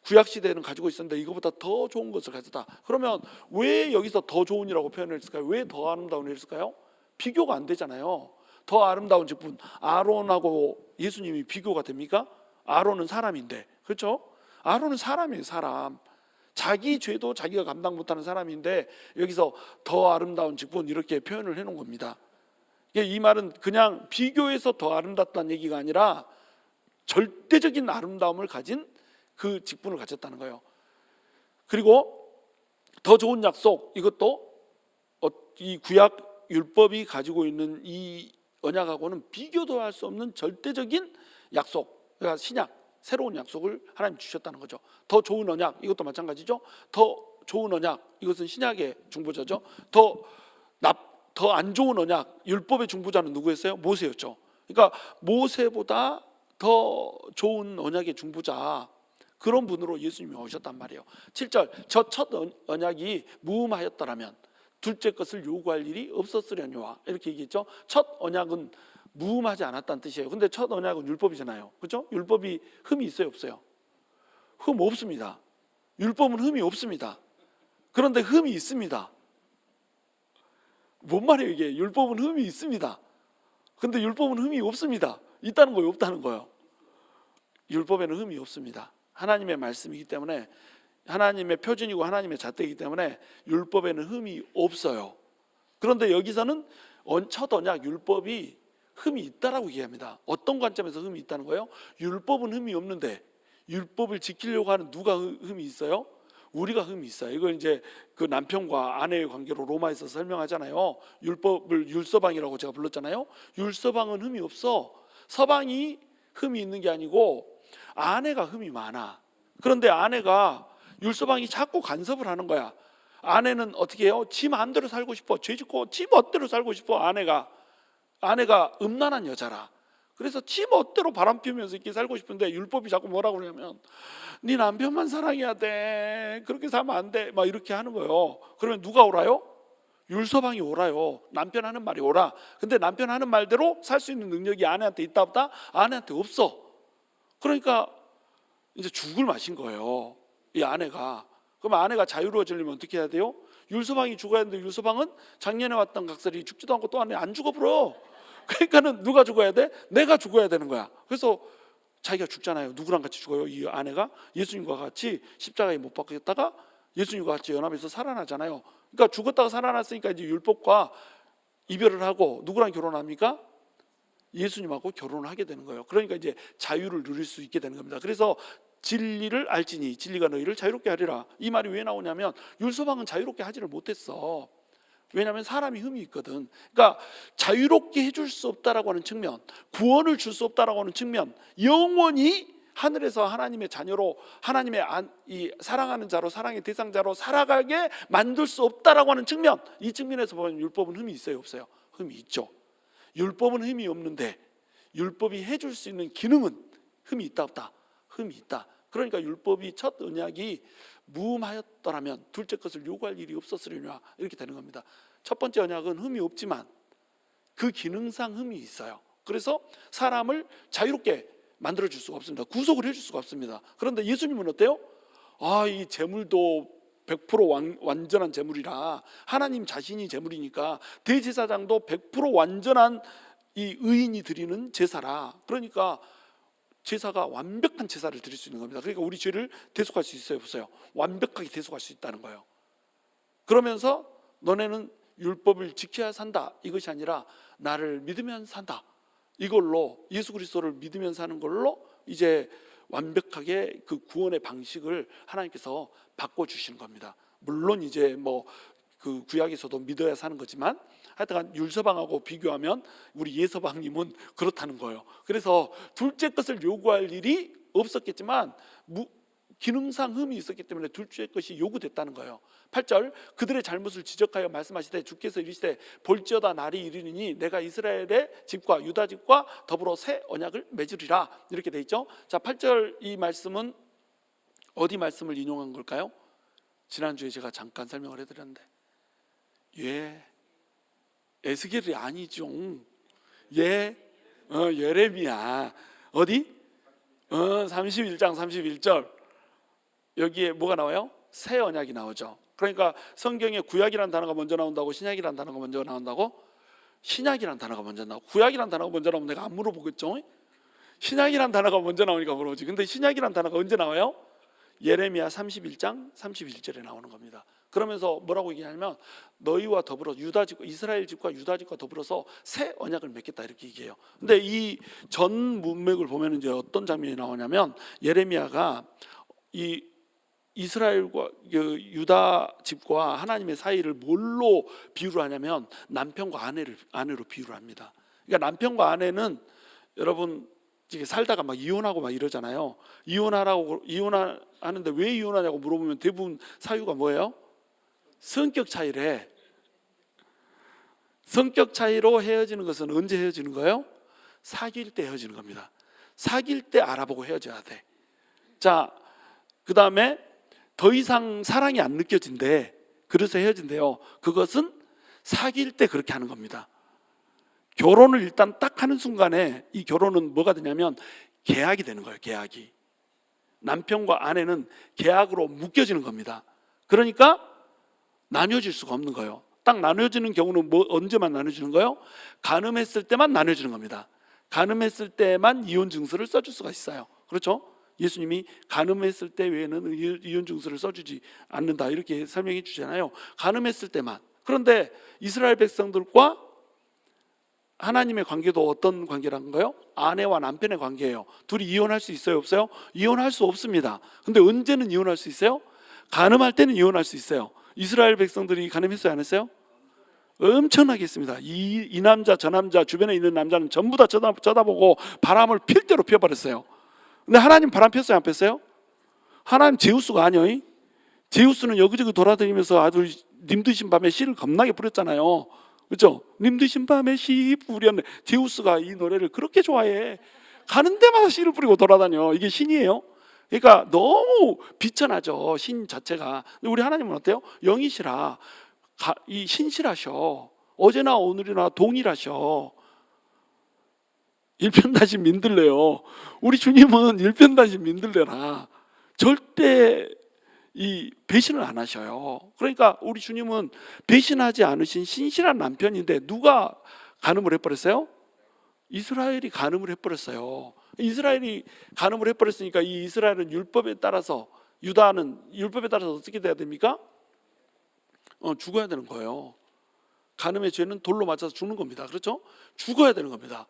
구약 시대에는 가지고 있었는데 이거보다 더 좋은 것을 가졌다. 그러면 왜 여기서 더 좋은이라고 표현을 했을까요? 왜 더 아름다운 했을까요? 비교가 안 되잖아요. 더 아름다운 직분, 아론하고 예수님이 비교가 됩니까? 아론은 사람인데, 그렇죠? 아론은 사람이에요, 사람. 자기 죄도 자기가 감당 못하는 사람인데 여기서 더 아름다운 직분 이렇게 표현을 해놓은 겁니다. 이 말은 그냥 비교해서 더 아름답다는 얘기가 아니라 절대적인 아름다움을 가진 그 직분을 가졌다는 거예요. 그리고 더 좋은 약속, 이것도 이 구약 율법이 가지고 있는 이 언약하고는 비교도 할 수 없는 절대적인 약속, 그러니까 신약, 새로운 약속을 하나님 주셨다는 거죠. 더 좋은 언약, 이것도 마찬가지죠. 더 좋은 언약, 이것은 신약의 중보자죠. 더 안 좋은 언약, 율법의 중보자는 누구였어요? 모세였죠. 그러니까 모세보다 더 좋은 언약의 중보자, 그런 분으로 예수님이 오셨단 말이에요. 7절, 저 첫 언약이 무음하였더라면 둘째 것을 요구할 일이 없었으려니와 이렇게 얘기했죠. 첫 언약은 무음하지 않았다는 뜻이에요. 근데 첫 언약은 율법이잖아요. 그렇죠? 율법이 흠이 있어요, 없어요? 흠 없습니다. 율법은 흠이 없습니다. 그런데 흠이 있습니다. 뭔 말이에요 이게? 율법은 흠이 있습니다. 근데 율법은 흠이 없습니다. 있다는 거예요, 없다는 거예요? 율법에는 흠이 없습니다. 하나님의 말씀이기 때문에, 하나님의 표준이고 하나님의 잣대이기 때문에 율법에는 흠이 없어요. 그런데 여기서는 첫 언약 율법이 흠이 있다라고 얘기합니다. 어떤 관점에서 흠이 있다는 거예요? 율법은 흠이 없는데 율법을 지키려고 하는 누가 흠이 있어요? 우리가 흠이 있어요. 이걸 이제 그 남편과 아내의 관계로 로마에서 설명하잖아요. 율법을 율서방이라고 제가 불렀잖아요. 율서방은 흠이 없어. 서방이 흠이 있는 게 아니고 아내가 흠이 많아. 그런데 아내가 율서방이 자꾸 간섭을 하는 거야. 아내는 어떻게 해요? 지 마음대로 살고 싶어. 죄 짓고 지 멋대로 살고 싶어. 아내가 음란한 여자라. 그래서 지 멋대로 바람 피우면서 이렇게 살고 싶은데 율법이 자꾸 뭐라고 그러냐면 네 남편만 사랑해야 돼. 그렇게 살면 안 돼. 막 이렇게 하는 거예요. 그러면 누가 오라요? 율서방이 오라요. 남편 하는 말이 오라. 근데 남편 하는 말대로 살 수 있는 능력이 아내한테 있다 없다? 아내한테 없어. 그러니까 이제 죽을 맛인 거예요, 이 아내가. 그럼 아내가 자유로워지려면 어떻게 해야 돼요? 율서방이 죽어야 하는데 율서방은 작년에 왔던 각설이 죽지도 않고 또 안 죽어버려. 그러니까는 누가 죽어야 돼? 내가 죽어야 되는 거야. 그래서 자기가 죽잖아요. 누구랑 같이 죽어요? 이 아내가 예수님과 같이 십자가에 못 박혔다가 예수님과 같이 연합해서 살아나잖아요. 그러니까 죽었다가 살아났으니까 이제 율법과 이별을 하고 누구랑 결혼합니까? 예수님하고 결혼을 하게 되는 거예요. 그러니까 이제 자유를 누릴 수 있게 되는 겁니다. 그래서 진리를 알지니 진리가 너희를 자유롭게 하리라. 이 말이 왜 나오냐면 율서방은 자유롭게 하지를 못했어. 왜냐하면 사람이 흠이 있거든. 그러니까 자유롭게 해줄 수 없다라고 하는 측면, 구원을 줄 수 없다라고 하는 측면, 영원히 하늘에서 하나님의 자녀로, 하나님의 이 사랑하는 자로, 사랑의 대상자로 살아가게 만들 수 없다라고 하는 측면, 이 측면에서 보면 율법은 흠이 있어요, 없어요? 흠이 있죠. 율법은 흠이 없는데 율법이 해줄 수 있는 기능은 흠이 있다 없다? 흠이 있다. 그러니까 율법이 첫 언약이 무음하였더라면 둘째 것을 요구할 일이 없었으려냐, 이렇게 되는 겁니다. 첫 번째 언약은 흠이 없지만 그 기능상 흠이 있어요. 그래서 사람을 자유롭게 만들어줄 수가 없습니다. 구속을 해줄 수가 없습니다. 그런데 예수님은 어때요? 이 제물도 100% 완전한 제물이라, 하나님 자신이 제물이니까 대제사장도 100% 완전한 이 의인이 드리는 제사라. 그러니까 제사가 완벽한 제사를 드릴 수 있는 겁니다. 그러니까 우리 죄를 대속할 수 있어요, 없어요? 완벽하게 대속할 수 있다는 거예요. 그러면서 너네는 율법을 지켜야 산다, 이것이 아니라 나를 믿으면 산다, 이걸로 예수 그리스도를 믿으면 사는 걸로 이제 완벽하게 그 구원의 방식을 하나님께서 바꿔주시는 겁니다. 물론 이제 뭐 그 구약에서도 믿어야 사는 거지만 하여튼 율서방하고 비교하면 우리 예서방님은 그렇다는 거예요. 그래서 둘째 것을 요구할 일이 없었겠지만 기능상 흠이 있었기 때문에 둘째 것이 요구됐다는 거예요. 8절, 그들의 잘못을 지적하여 말씀하시되 주께서 이르시되 볼지어다 날이 이르니 내가 이스라엘의 집과 유다 집과 더불어 새 언약을 맺으리라, 이렇게 돼 있죠. 자, 8절 이 말씀은 어디 말씀을 인용한 걸까요? 지난주에 제가 잠깐 설명을 해드렸는데, 에스겔이 아니죠. 예레미야. 어디? 31장 31절. 여기에 뭐가 나와요? 새 언약이 나오죠. 그러니까 성경에 구약이라는 단어가 먼저 나온다고, 신약이라는 단어가 먼저 나온다고? 신약이라는 단어가 먼저 나오고, 구약이라는 단어가 먼저 나오면 내가 안 물어보겠죠. 신약이라는 단어가 먼저 나오니까 물어보지. 근데 신약이라는 단어가 언제 나와요? 예레미야 31장 31절에 나오는 겁니다. 그러면서 뭐라고 얘기하냐면 너희와 더불어 유다 집과 이스라엘 집과 유다 집과 더불어서 새 언약을 맺겠다, 이렇게 얘기해요. 근데 이 전 문맥을 보면 이제 어떤 장면이 나오냐면, 예레미야가 이 이스라엘과 유다 집과 하나님의 사이를 뭘로 비유를 하냐면 남편과 아내로 비유를 합니다. 그러니까 남편과 아내는 여러분 이게 살다가 막 이혼하고 막 이러잖아요. 이혼하는데 왜 이혼하냐고 물어보면 대부분 사유가 뭐예요? 성격 차이래. 성격 차이로 헤어지는 것은 언제 헤어지는 거예요? 사귈 때 헤어지는 겁니다. 사귈 때 알아보고 헤어져야 돼. 자, 그 다음에 더 이상 사랑이 안 느껴진대. 그래서 헤어진대요. 그것은 사귈 때 그렇게 하는 겁니다. 결혼을 일단 딱 하는 순간에 이 결혼은 뭐가 되냐면 계약이 되는 거예요. 계약이. 남편과 아내는 계약으로 묶여지는 겁니다. 그러니까 나뉘어질 수가 없는 거예요. 딱 나눠지는 경우는 언제만 나눠지는 거예요? 간음했을 때만 나눠지는 겁니다. 간음했을 때만 이혼 증서를 써줄 수가 있어요. 그렇죠? 예수님이 간음했을 때 외에는 이혼 증서를 써주지 않는다 이렇게 설명해 주잖아요. 간음했을 때만. 그런데 이스라엘 백성들과 하나님의 관계도 어떤 관계란가요? 아내와 남편의 관계예요. 둘이 이혼할 수 있어요, 없어요? 이혼할 수 없습니다. 근데 언제는 이혼할 수 있어요? 간음할 때는 이혼할 수 있어요. 이스라엘 백성들이 간음했어요, 안 했어요? 엄청나게 했습니다. 이 남자 저 남자 주변에 있는 남자는 전부 다 쳐다보고 바람을 필 대로 피워버렸어요. 근데 하나님 바람 폈어요, 안 폈어요? 하나님 제우스가 아니에요. 제우스는 여기저기 돌아다니면서 아주 님 드신 밤에 씨를 겁나게 뿌렸잖아요. 그렇죠? 님 드신 밤에 씨 뿌렸네. 제우스가 이 노래를 그렇게 좋아해. 가는 데마다 씨를 뿌리고 돌아다녀. 이게 신이에요? 그러니까 너무 비천하죠, 신 자체가. 근데 우리 하나님은 어때요? 영이시라 이 신실하셔. 어제나 오늘이나 동일하셔. 일편단심 민들레요. 우리 주님은 일편단심 민들레라 절대 이 배신을 안 하셔요. 그러니까 우리 주님은 배신하지 않으신 신실한 남편인데 누가 간음을 해버렸어요? 이스라엘이 간음을 해버렸어요. 이스라엘이 간음을 해버렸으니까 이 이스라엘은 율법에 따라서, 유다는 율법에 따라서 어떻게 돼야 됩니까? 죽어야 되는 거예요. 간음의 죄는 돌로 맞아서 죽는 겁니다. 그렇죠? 죽어야 되는 겁니다.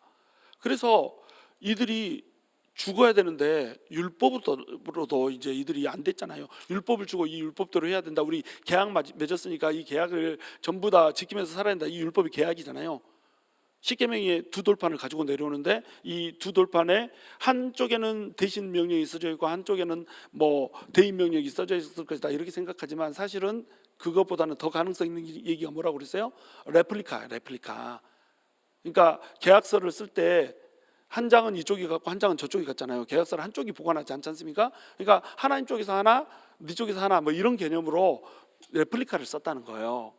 그래서 이들이 죽어야 되는데 율법으로도 이제 이들이 안 됐잖아요. 율법을 주고 이 율법대로 해야 된다. 우리 계약 맺었으니까 이 계약을 전부 다 지키면서 살아야 된다. 이 율법이 계약이잖아요. 십계명의 두 돌판을 가지고 내려오는데 이 두 돌판에 한쪽에는 대신 명령이 써져 있고 한쪽에는 뭐 대인 명령이 써져 있을 것이다 이렇게 생각하지만 사실은 그것보다는 더 가능성 있는 얘기가 뭐라고 그랬어요? 레플리카. 그러니까 계약서를 쓸 때 한 장은 이쪽이 같고 한 장은 저쪽이 같잖아요. 계약서를 한쪽이 보관하지 않지 않습니까? 그러니까 하나님 쪽에서 하나, 네 쪽에서 하나 뭐 이런 개념으로 레플리카를 썼다는 거예요.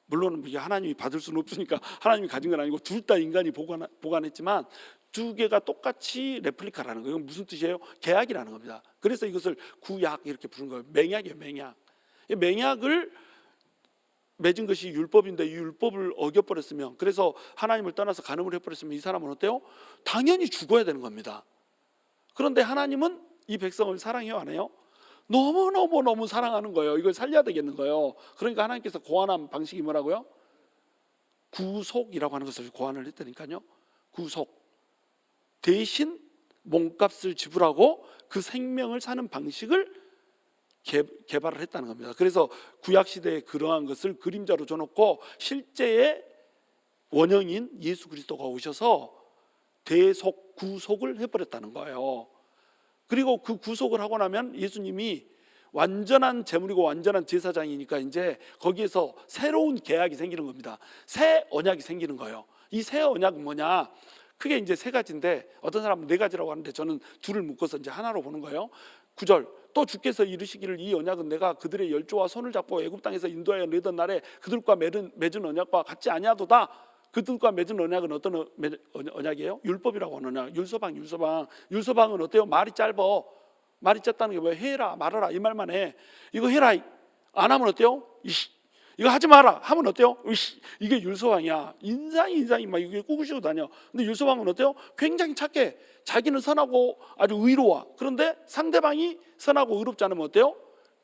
물론 이게 하나님이 받을 수는 없으니까 하나님이 가진 건 아니고 둘 다 인간이 보관했지만 두 개가 똑같이 레플리카라는 거예요. 무슨 뜻이에요? 계약이라는 겁니다. 그래서 이것을 구약 이렇게 부르는 거예요. 맹약이에요, 맹약. 맹약을 맺은 것이 율법인데 이 율법을 어겨버렸으면, 그래서 하나님을 떠나서 간음을 해버렸으면 이 사람은 어때요? 당연히 죽어야 되는 겁니다. 그런데 하나님은 이 백성을 사랑해요, 안 해요? 너무 사랑하는 거예요. 이걸 살려야 되겠는 거예요. 그러니까 하나님께서 고안한 방식이 뭐라고요? 구속이라고 하는 것을 고안을 했다니까요. 구속. 대신 몸값을 지불하고 그 생명을 사는 방식을 개발을 했다는 겁니다. 그래서 구약시대에 그러한 것을 그림자로 줘놓고 실제의 원형인 예수 그리스도가 오셔서 대속, 구속을 해버렸다는 거예요. 그리고 그 구속을 하고 나면 예수님이 완전한 제물이고 완전한 제사장이니까 이제 거기에서 새로운 계약이 생기는 겁니다. 새 언약이 생기는 거예요. 이 새 언약은 뭐냐? 크게 이제 세 가지인데 어떤 사람은 네 가지라고 하는데 저는 둘을 묶어서 이제 하나로 보는 거예요. 9절 또 주께서 이르시기를 이 언약은 내가 그들의 열조와 손을 잡고 애굽 땅에서 인도하여 내던 날에 그들과 맺은 언약과 같지 아니하도다. 그들과 맺은 언약은 어떤 언약이에요? 율법이라고 하는 언약. 율서방은 어때요? 말이 짧아. 말이 짧다는 게 뭐예요? 해라 말아라 이 말만 해. 이거 해라 안 하면 어때요? 이거 하지 마라 하면 어때요? 이게 율서방이야. 인상이 막 이게 꾸꾸시고 다녀. 근데 율서방은 어때요? 굉장히 착해. 자기는 선하고 아주 의로워. 그런데 상대방이 선하고 의롭지 않으면 어때요?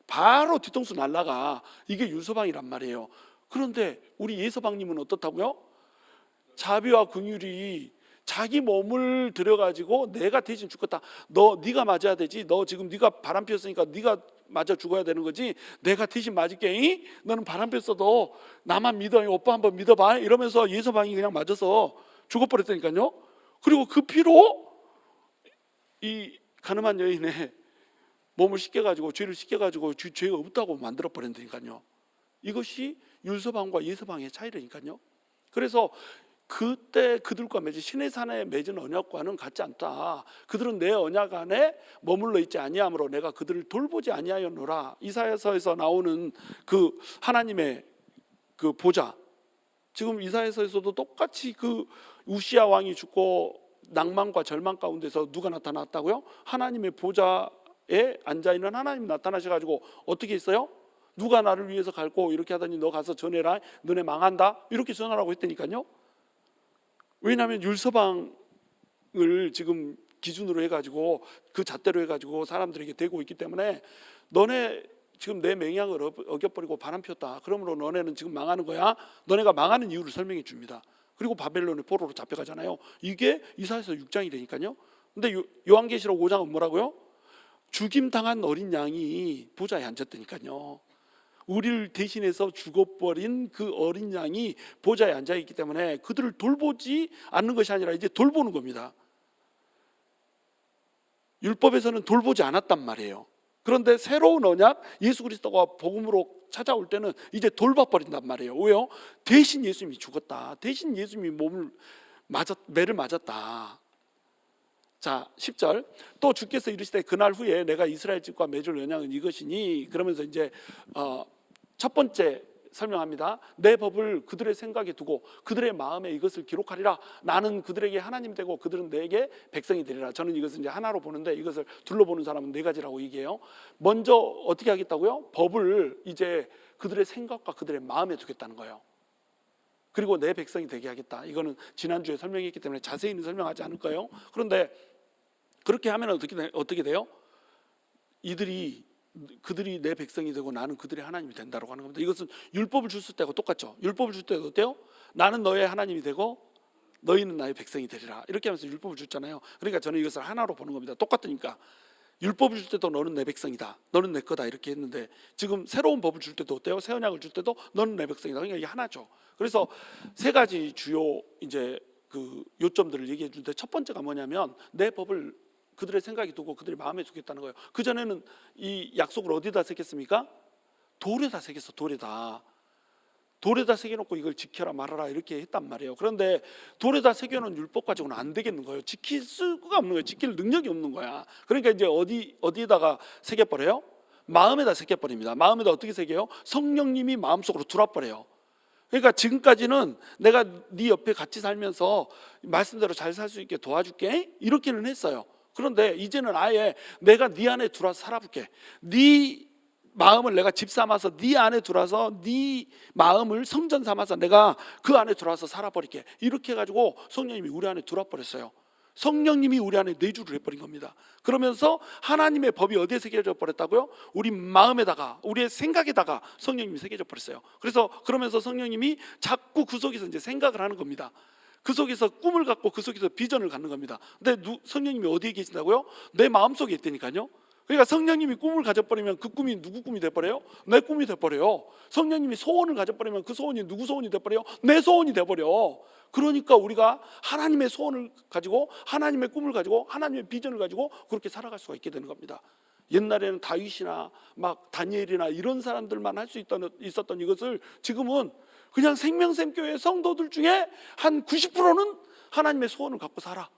바로 뒤통수 날라가. 이게 율서방이란 말이에요. 그런데 우리 예서방님은 어떻다고요? 자비와 긍휼이 자기 몸을 들여가지고 내가 대신 죽겠다. 네가 맞아야 되지. 너 지금 네가 바람 피웠으니까 네가 맞아 죽어야 되는 거지. 내가 대신 맞을게. 너는 바람 폈어도 나만 믿어. 오빠 한번 믿어봐. 이러면서 예서방이 그냥 맞아서 죽어버렸다니까요. 그리고 그 피로 이 가늠한 여인의 몸을 씻겨가지고 죄를 씻겨가지고 죄가 없다고 만들어 버린다니까요. 이것이 율서방과 예서방의 차이라니까요. 그래서 그때 그들과 맺은 시내산에 맺은 언약과는 같지 않다. 그들은 내 언약 안에 머물러 있지 아니하므로 내가 그들을 돌보지 아니하였노라. 이사야서에서 나오는 그 하나님의 그 보좌, 지금 이사야서에서도 똑같이 그 우시야 왕이 죽고 낭만과 절망 가운데서 누가 나타났다고요? 하나님의 보좌에 앉아있는 하나님이 나타나셔가지고 어떻게 했어요? 누가 나를 위해서 갈고 이렇게 하더니 너 가서 전해라, 너네 망한다, 이렇게 전하라고 했다니까요. 왜냐하면 율서방을 지금 기준으로 해가지고 그 잣대로 해가지고 사람들에게 대고 있기 때문에 너네 지금 내 맹약을 어겨버리고 바람 피웠다, 그러므로 너네는 지금 망하는 거야. 너네가 망하는 이유를 설명해 줍니다. 그리고 바벨론의 포로로 잡혀가잖아요. 이게 이사야서 6장이 되니까요. 근데 요한계시록 5장은 뭐라고요? 죽임당한 어린 양이 보좌에 앉았다니까요. 우리를 대신해서 죽어버린 그 어린 양이 보좌에 앉아있기 때문에 그들을 돌보지 않는 것이 아니라 이제 돌보는 겁니다. 율법에서는 돌보지 않았단 말이에요. 그런데 새로운 언약, 예수 그리스도가 복음으로 찾아올 때는 이제 돌봐버린단 말이에요. 왜요? 대신 예수님이 죽었다, 대신 예수님이 매를 맞았다. 자, 10절, 또 주께서 이르시되 그날 후에 내가 이스라엘 집과 맺을 언약은 이것이니, 그러면서 이제 첫 번째 설명합니다. 내 법을 그들의 생각에 두고 그들의 마음에 이것을 기록하리라. 나는 그들에게 하나님 되고 그들은 내게 백성이 되리라. 저는 이것을 이제 하나로 보는데 이것을 둘러보는 사람은 네 가지라고 얘기해요. 먼저 어떻게 하겠다고요? 법을 이제 그들의 생각과 그들의 마음에 두겠다는 거예요. 그리고 내 백성이 되게 하겠다. 이거는 지난주에 설명했기 때문에 자세히는 설명하지 않을 거예요. 그런데 그렇게 하면 어떻게 돼요? 그들이 내 백성이 되고 나는 그들의 하나님이 된다고 하는 겁니다. 이것은 율법을 줄 때하고 똑같죠. 율법을 줄 때도 어때요? 나는 너의 하나님이 되고 너희는 나의 백성이 되리라. 이렇게 하면서 율법을 줬잖아요. 그러니까 저는 이것을 하나로 보는 겁니다. 똑같으니까. 율법을 줄 때도 너는 내 백성이다, 너는 내 거다, 이렇게 했는데 지금 새로운 법을 줄 때도 어때요? 새 언약을 줄 때도 너는 내 백성이다. 그러니까 이게 하나죠. 그래서 세 가지 주요 이제 그 요점들을 얘기해 주는데, 첫 번째가 뭐냐면 내 법을 그들의 생각에 두고 그들의 마음에 두겠다는 거예요. 그전에는 이 약속을 어디다 새겼습니까? 돌에다 새겼어. 돌에다 새겨놓고 이걸 지켜라 말아라 이렇게 했단 말이에요. 그런데 돌에다 새겨놓은 율법 가지고는 안 되겠는 거예요. 지킬 수가 없는 거예요. 지킬 능력이 없는 거야. 그러니까 이제 어디에다가 새겨버려요? 마음에다 새겨버립니다. 마음에다 어떻게 새겨요? 성령님이 마음속으로 들어와버려요. 그러니까 지금까지는 내가 네 옆에 같이 살면서 말씀대로 잘 살 수 있게 도와줄게, 이렇게는 했어요. 그런데 이제는 아예 내가 네 안에 들어와서 살아볼게. 네 마음을 내가 집 삼아서 네 안에 들어와서 네 마음을 성전 삼아서 내가 그 안에 들어와서 살아버릴게. 이렇게 해가지고 성령님이 우리 안에 들어와 버렸어요. 성령님이 우리 안에 내주를 해버린 겁니다. 그러면서 하나님의 법이 어디에 새겨져 버렸다고요? 우리 마음에다가, 우리의 생각에다가 성령님이 새겨져 버렸어요. 그러면서 성령님이 자꾸 그 속에서 이제 생각을 하는 겁니다. 그 속에서 꿈을 갖고 그 속에서 비전을 갖는 겁니다. 근데 성령님이 어디에 계신다고요? 내 마음속에 있다니까요. 그러니까 성령님이 꿈을 가져버리면 그 꿈이 누구 꿈이 돼버려요? 내 꿈이 돼버려요. 성령님이 소원을 가져버리면 그 소원이 누구 소원이 돼버려요? 내 소원이 돼버려. 그러니까 우리가 하나님의 소원을 가지고, 하나님의 꿈을 가지고, 하나님의 비전을 가지고 그렇게 살아갈 수가 있게 되는 겁니다. 옛날에는 다윗이나 막 다니엘이나 이런 사람들만 할 수 있었던 이것을 지금은 그냥 생명샘교회 성도들 중에 한 90%는 하나님의 소원을 갖고 살아.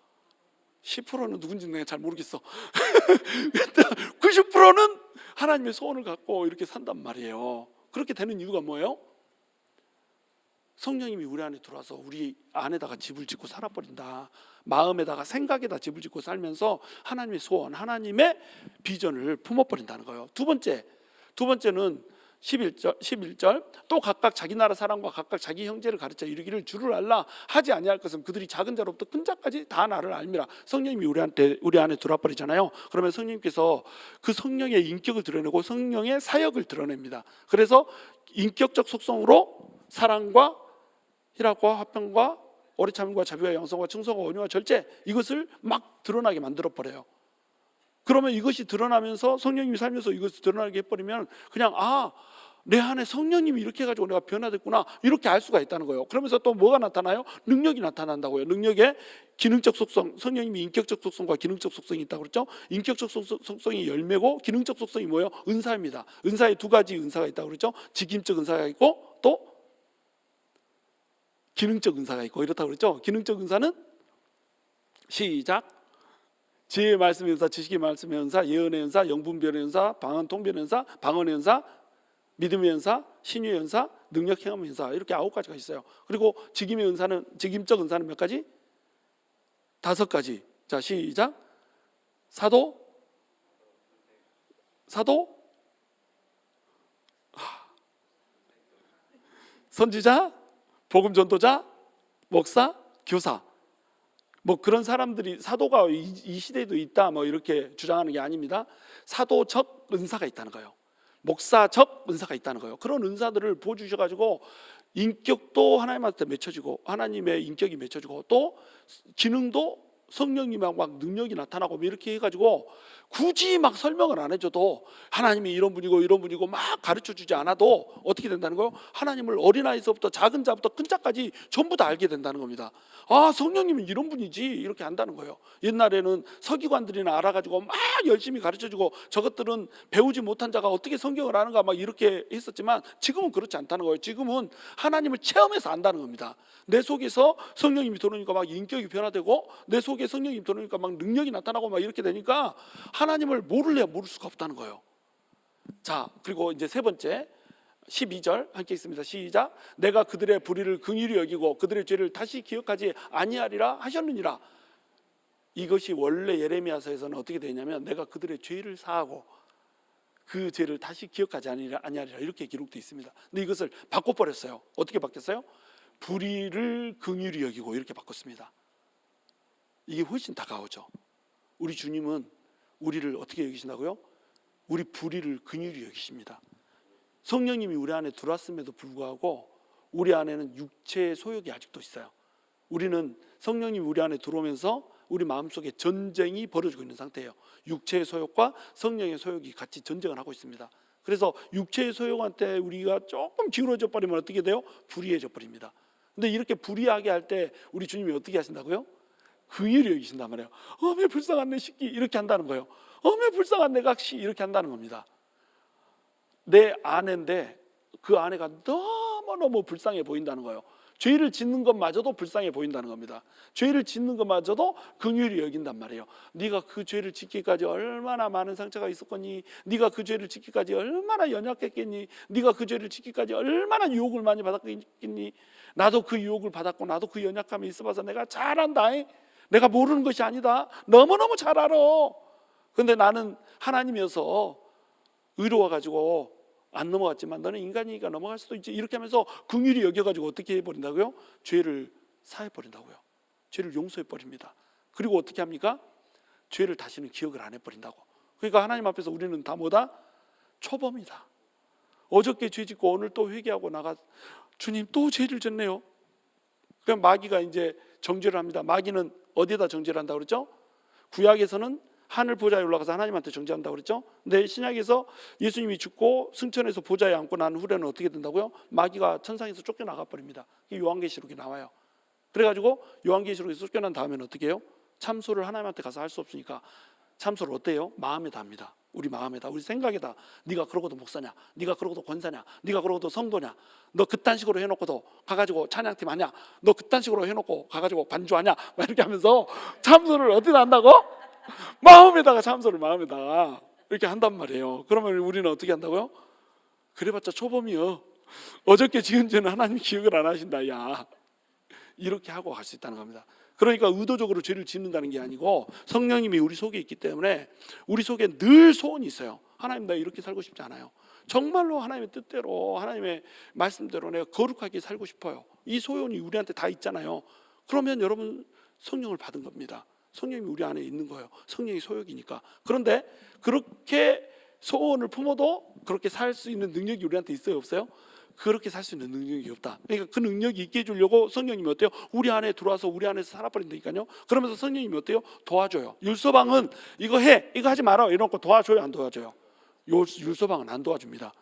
10%는 누군지 내가 잘 모르겠어. 90%는 하나님의 소원을 갖고 이렇게 산단 말이에요. 그렇게 되는 이유가 뭐예요? 성령님이 우리 안에 들어와서 우리 안에다가 집을 짓고 살아버린다. 마음에다가, 생각에다 집을 짓고 살면서 하나님의 소원, 하나님의 비전을 품어버린다는 거예요. 두 번째는 11절 또 각각 자기 나라 사람과 각각 자기 형제를 가르쳐 이르기를 주를 알라 하지 아니할 것은 그들이 작은 자로부터 큰 자까지 다 나를 알미라. 성령님이 우리 안에 들어와 버리잖아요. 그러면 성령님께서 그 성령의 인격을 드러내고 성령의 사역을 드러냅니다. 그래서 인격적 속성으로 사랑과 희락과 화평과 오래 참음과 자비와 양성과 충성과 온유와 절제, 이것을 막 드러나게 만들어 버려요. 그러면 이것이 드러나면서 성령님이 살면서 이것을 드러나게 해버리면 그냥 내 안에 성령님이 이렇게 해가지고 내가 변화됐구나, 이렇게 알 수가 있다는 거예요. 그러면서 또 뭐가 나타나요? 능력이 나타난다고요. 능력의 기능적 속성, 성령님이 인격적 속성과 기능적 속성이 있다고 그랬죠. 인격적 속성이 열매고 기능적 속성이 뭐예요? 은사입니다. 은사에 두 가지 은사가 있다고 그랬죠. 직임적 은사가 있고 또 기능적 은사가 있고 이렇다고 그랬죠. 기능적 은사는 시작. 지혜의 말씀의 은사, 지식의 말씀의 은사, 예언의 은사, 영분별의 은사, 방언 통변의 은사, 방언의 은사, 믿음의 은사, 신유의 은사, 능력 행함의 은사, 이렇게 9가지가 있어요. 그리고 직임의 은사는, 직임적 은사는 몇 가지? 5가지. 자, 시작. 사도, 선지자, 복음 전도자, 목사, 교사. 뭐 그런 사람들이, 사도가 이 시대에도 있다 뭐 이렇게 주장하는 게 아닙니다. 사도적 은사가 있다는 거예요. 목사적 은사가 있다는 거예요. 그런 은사들을 보여주셔가지고 인격도 하나님한테 맺혀지고, 하나님의 인격이 맺혀지고, 또 기능도 성령님하고 막 능력이 나타나고 뭐 이렇게 해가지고 굳이 막 설명을 안 해줘도 하나님이 이런 분이고 이런 분이고 막 가르쳐주지 않아도 어떻게 된다는 거예요? 하나님을 어린아이서부터 작은 자부터 큰 자까지 전부 다 알게 된다는 겁니다. 아, 성령님은 이런 분이지, 이렇게 안다는 거예요. 옛날에는 서기관들이나 알아가지고 막 열심히 가르쳐주고 저것들은 배우지 못한 자가 어떻게 성경을 아는가 막 이렇게 했었지만 지금은 그렇지 않다는 거예요. 지금은 하나님을 체험해서 안다는 겁니다. 내 속에서 성령님이 들어오니까 막 인격이 변화되고, 내 속에 성령님이 들어오니까 막 능력이 나타나고 막 이렇게 되니까 하나님을 모를래야 모를 수가 없다는 거예요. 자, 그리고 이제 세 번째 12절 함께 있습니다. 시작. 내가 그들의 불의를 긍휼히 여기고 그들의 죄를 다시 기억하지 아니하리라 하셨느니라. 이것이 원래 예레미야서에서는 어떻게 되냐면 내가 그들의 죄를 사하고 그 죄를 다시 기억하지 아니하리라 이렇게 기록되어 있습니다. 근데 이것을 바꿔버렸어요. 어떻게 바뀌었어요? 불의를 긍휼히 여기고 이렇게 바꿨습니다. 이게 훨씬 다가오죠. 우리 주님은 우리를 어떻게 여기신다고요? 우리 불의를 긍휼히 여기십니다. 성령님이 우리 안에 들어왔음에도 불구하고 우리 안에는 육체의 소욕이 아직도 있어요. 우리는 성령님이 우리 안에 들어오면서 우리 마음속에 전쟁이 벌어지고 있는 상태예요. 육체의 소욕과 성령의 소욕이 같이 전쟁을 하고 있습니다. 그래서 육체의 소욕한테 우리가 조금 기울어져 버리면 어떻게 돼요? 불의해져 버립니다. 근데 이렇게 불의하게 할 때 우리 주님이 어떻게 하신다고요? 긍휼히 여기신단 말이에요. 어메 불쌍한 내 새끼 이렇게 한다는 거예요. 어메 불쌍한 내 각시 이렇게 한다는 겁니다. 내 아내인데 그 아내가 너무너무 불쌍해 보인다는 거예요. 죄를 짓는 것마저도 불쌍해 보인다는 겁니다. 죄를 짓는 것마저도 긍휼히 여긴단 말이에요. 네가 그 죄를 짓기까지 얼마나 많은 상처가 있었겠니? 네가 그 죄를 짓기까지 얼마나 연약했겠니? 네가 그 죄를 짓기까지 얼마나 유혹을 많이 받았겠니? 나도 그 유혹을 받았고 나도 그 연약함이 있어봐서 내가 잘 안다. 내가 모르는 것이 아니다. 너무너무 잘 알아. 근데 나는 하나님이어서 의로워가지고 안 넘어갔지만 너는 인간이니까 넘어갈 수도 있지. 이렇게 하면서 긍휼히 여겨가지고 어떻게 해버린다고요? 죄를 사해버린다고요. 죄를 용서해버립니다. 그리고 어떻게 합니까? 죄를 다시는 기억을 안 해버린다고. 그러니까 하나님 앞에서 우리는 다 뭐다? 초범이다. 어저께 죄 짓고 오늘 또 회개하고 나가 주님 또 죄를 졌네요. 그럼 마귀가 이제 정죄를 합니다. 마귀는 어디에다 정죄를 한다고 그랬죠? 구약에서는 하늘 보좌에 올라가서 하나님한테 정죄한다고 그랬죠? 근데 신약에서 예수님이 죽고 승천해서 보좌에 앉고 난 후에는 어떻게 된다고요? 마귀가 천상에서 쫓겨나가 버립니다. 요한계시록에 나와요. 그래가지고 요한계시록에서 쫓겨난 다음에는 어떻게 해요? 참소를 하나님한테 가서 할 수 없으니까 참소를 어때요? 마음에다 합니다. 우리 마음에다, 우리 생각에다. 네가 그러고도 목사냐? 네가 그러고도 권사냐? 네가 그러고도 성도냐? 너 그딴 식으로 해놓고도 가가지고 찬양팀 하냐? 너 그딴 식으로 해놓고 가가지고 반주하냐? 막 이렇게 하면서 참소를 어디다 한다고? 마음에다가 참소를 마음에다가 이렇게 한단 말이에요. 그러면 우리는 어떻게 한다고요? 그래봤자 초범이요. 어저께 지은 죄는 하나님 기억을 안 하신다. 야, 이렇게 하고 갈 수 있다는 겁니다. 그러니까 의도적으로 죄를 짓는다는 게 아니고 성령님이 우리 속에 있기 때문에 우리 속에 늘 소원이 있어요. 하나님 나 이렇게 살고 싶지 않아요. 정말로 하나님의 뜻대로 하나님의 말씀대로 내가 거룩하게 살고 싶어요. 이 소원이 우리한테 다 있잖아요. 그러면 여러분 성령을 받은 겁니다. 성령이 우리 안에 있는 거예요. 성령이 소욕이니까. 그런데 그렇게 소원을 품어도 그렇게 살 수 있는 능력이 우리한테 있어요, 없어요? 그렇게 살 수 있는 능력이 없다. 그러니까 그 능력이 있게 해주려고 성령님이 어때요? 우리 안에 들어와서 우리 안에서 살아버린다니까요. 그러면서 성령님이 어때요? 도와줘요. 율소방은 이거 해, 이거 하지 마라 이러고 도와줘요, 안 도와줘요? 율소방은 안 도와줍니다.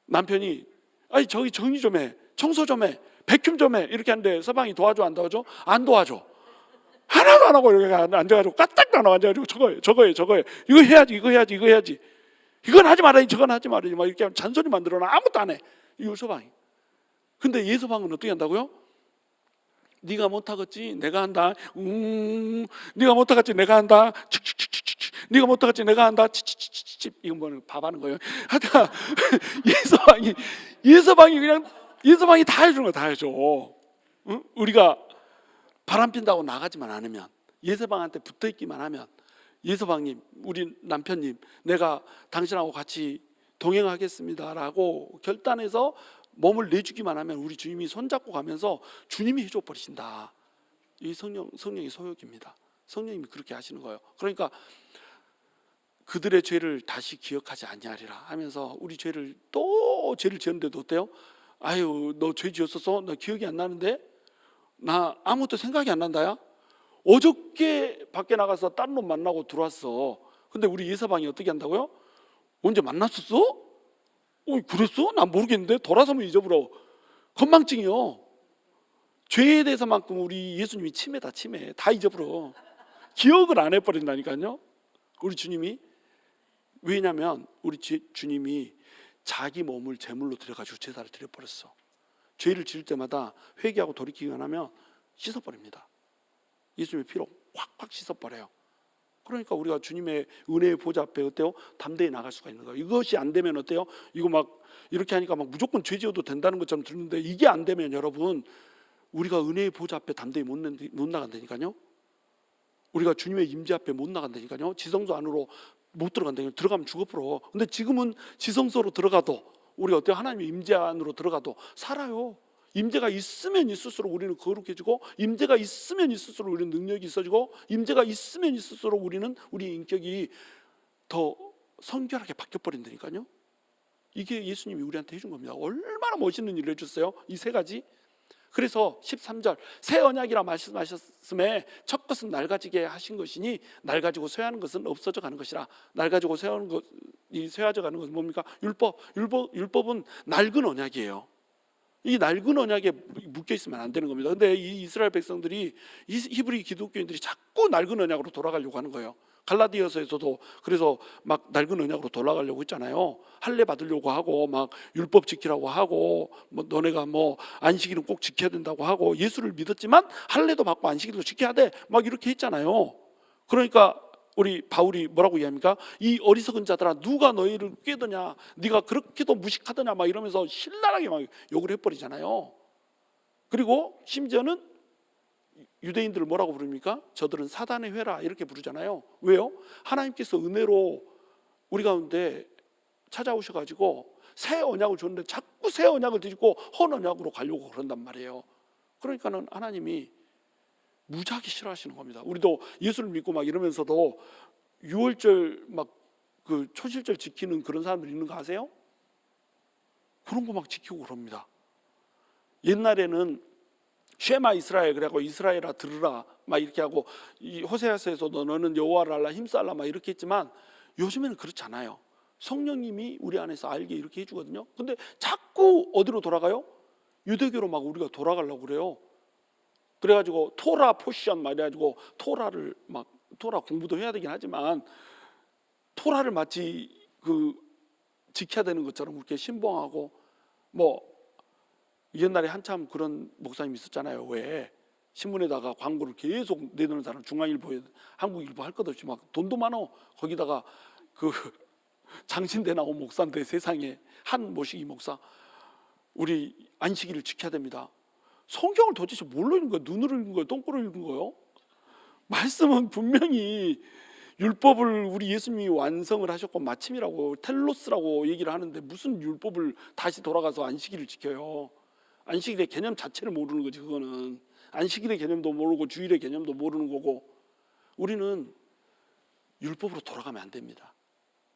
남편이 아니 저기 정리 좀 해, 청소 좀 해, 백큐um 좀 해 이렇게 하는데 서방이 도와줘, 안 도와줘? 안 도와줘. 하나도 안 하고 이렇게 앉아가지고 까딱도 안 하고 앉아가지고 저거 해 이거 해야지 이건 하지 말아야지 저건 하지 말아야지 막 이렇게 하면 잔소리 만들어놔. 아무것도 안 해. 이 율소방이. 근데 예서방은 어떻게 한다고요? 네가 못하겠지 내가 한다. 네가 못하겠지 내가 한다. 네가 못하겠지 내가 한다. 이거 뭐는 밥하는 거예요. 하다가 예서방이 다 해주는 거 다 해줘. 응? 우리가 바람 핀다고 나가지만 않으면, 예서방한테 붙어 있기만 하면, 예서방님, 우리 남편님, 내가 당신하고 같이 동행하겠습니다라고 결단해서 몸을 내주기만 하면 우리 주님이 손잡고 가면서 주님이 해줘 버리신다. 이 성령의 소욕입니다. 성령님이 그렇게 하시는 거예요. 그러니까 그들의 죄를 다시 기억하지 아니하리라 하면서 우리 죄를 또 죄를 지었는데도 어때요? 아유, 너 죄 지었었어? 나 기억이 안 나는데? 나 아무것도 생각이 안 난다야? 어저께 밖에 나가서 다른 놈 만나고 들어왔어. 근데 우리 예서방이 어떻게 한다고요? 언제 만났었어? 그랬어? 난 모르겠는데. 돌아서면 잊어버려. 건망증이요. 죄에 대해서만큼 우리 예수님이 치매다. 치매 다 잊어버려. 기억을 안 해버린다니까요. 우리 주님이. 왜냐하면 우리 주님이 자기 몸을 제물로 드려가지고 제사를 드려버렸어. 죄를 지을 때마다 회개하고 돌이키기만 하면 씻어버립니다. 예수님의 피로 확확 씻어버려요. 그러니까 우리가 주님의 은혜의 보좌 앞에 어때요? 담대히 나갈 수가 있는 거예요. 이것이 안 되면 어때요? 이거 막 이렇게 하니까 막 무조건 죄 지어도 된다는 것처럼 들리는데, 이게 안 되면 여러분, 우리가 은혜의 보좌 앞에 담대히 못 나간다니까요. 우리가 주님의 임재 앞에 못 나간다니까요. 지성소 안으로 못 들어간다니까요. 들어가면 죽어버려. 근데 지금은 지성소로 들어가도, 우리가 어때요? 하나님의 임재 안으로 들어가도 살아요. 임재가 있으면 있을수록 우리는 거룩해지고, 임재가 있으면 있을수록 우리는 능력이 있어지고, 임재가 있으면 있을수록 우리는 우리 인격이 더 성결하게 바뀌어버린다니까요. 이게 예수님이 우리한테 해준 겁니다. 얼마나 멋있는 일을 해줬어요, 이 세 가지. 그래서 13절 새 언약이라 말씀하셨음에 첫 것은 낡아지게 하신 것이니 날 가지고 쇠하는 것은 없어져 가는 것이라. 날 가지고 쇠하는 것이 쇠하져 가는 것은 뭡니까? 율법은 낡은 언약이에요. 이 낡은 언약에 묶여 있으면 안 되는 겁니다. 근데 이 이스라엘 백성들이, 이 히브리 기독교인들이 자꾸 낡은 언약으로 돌아가려고 하는 거예요. 갈라디아서에서도 그래서 막 낡은 언약으로 돌아가려고 했잖아요. 할례 받으려고 하고 막 율법 지키라고 하고, 뭐 너네가 뭐 안식일은 꼭 지켜야 된다고 하고, 예수를 믿었지만 할례도 받고 안식일도 지켜야 돼, 막 이렇게 했잖아요. 그러니까 우리 바울이 뭐라고 이야기합니까? 이 어리석은 자들아, 누가 너희를 꾀더냐, 네가 그렇게도 무식하더냐, 막 이러면서 신랄하게 막 욕을 해버리잖아요. 그리고 심지어는 유대인들을 뭐라고 부릅니까? 저들은 사단의 회라, 이렇게 부르잖아요. 왜요? 하나님께서 은혜로 우리 가운데 찾아오셔가지고 새 언약을 줬는데 자꾸 새 언약을 드리고 헌 언약으로 가려고 그런단 말이에요. 그러니까는 하나님이 무지하게 싫어하시는 겁니다. 우리도 예수를 믿고 막 이러면서도 6월절 막 그 초실절 지키는 그런 사람들 있는 거 아세요? 그런 거 막 지키고 그럽니다. 옛날에는 쉐마 이스라엘, 그래갖고 이스라엘아 들으라 막 이렇게 하고, 이 호세아서에서도 너는 여호와를 알라 힘쓰라 막 이렇게 했지만, 요즘에는 그렇지 않아요. 성령님이 우리 안에서 알게 이렇게 해주거든요. 근데 자꾸 어디로 돌아가요? 유대교로 막 우리가 돌아가려고 그래요. 그래가지고 토라 포션 막 이래가지고 토라를 막, 토라 공부도 해야 되긴 하지만 토라를 마치 그 지켜야 되는 것처럼 그렇게 신봉하고, 뭐 옛날에 한참 그런 목사님 있었잖아요. 왜 신문에다가 광고를 계속 내놓는 사람, 중앙일보에 한국일보 할 것 없이 막 돈도 많어. 거기다가 그 장신대 나온 목사인데, 세상에 한 모시기 목사, 우리 안식일을 지켜야 됩니다. 성경을 도대체 뭘로 읽은 거예요? 눈으로 읽은 거예요? 똥꼬로 읽은 거예요? 말씀은 분명히 율법을 우리 예수님이 완성을 하셨고 마침이라고, 텔로스라고 얘기를 하는데, 무슨 율법을 다시 돌아가서 안식일을 지켜요? 안식일의 개념 자체를 모르는 거지. 그거는 안식일의 개념도 모르고 주일의 개념도 모르는 거고. 우리는 율법으로 돌아가면 안 됩니다.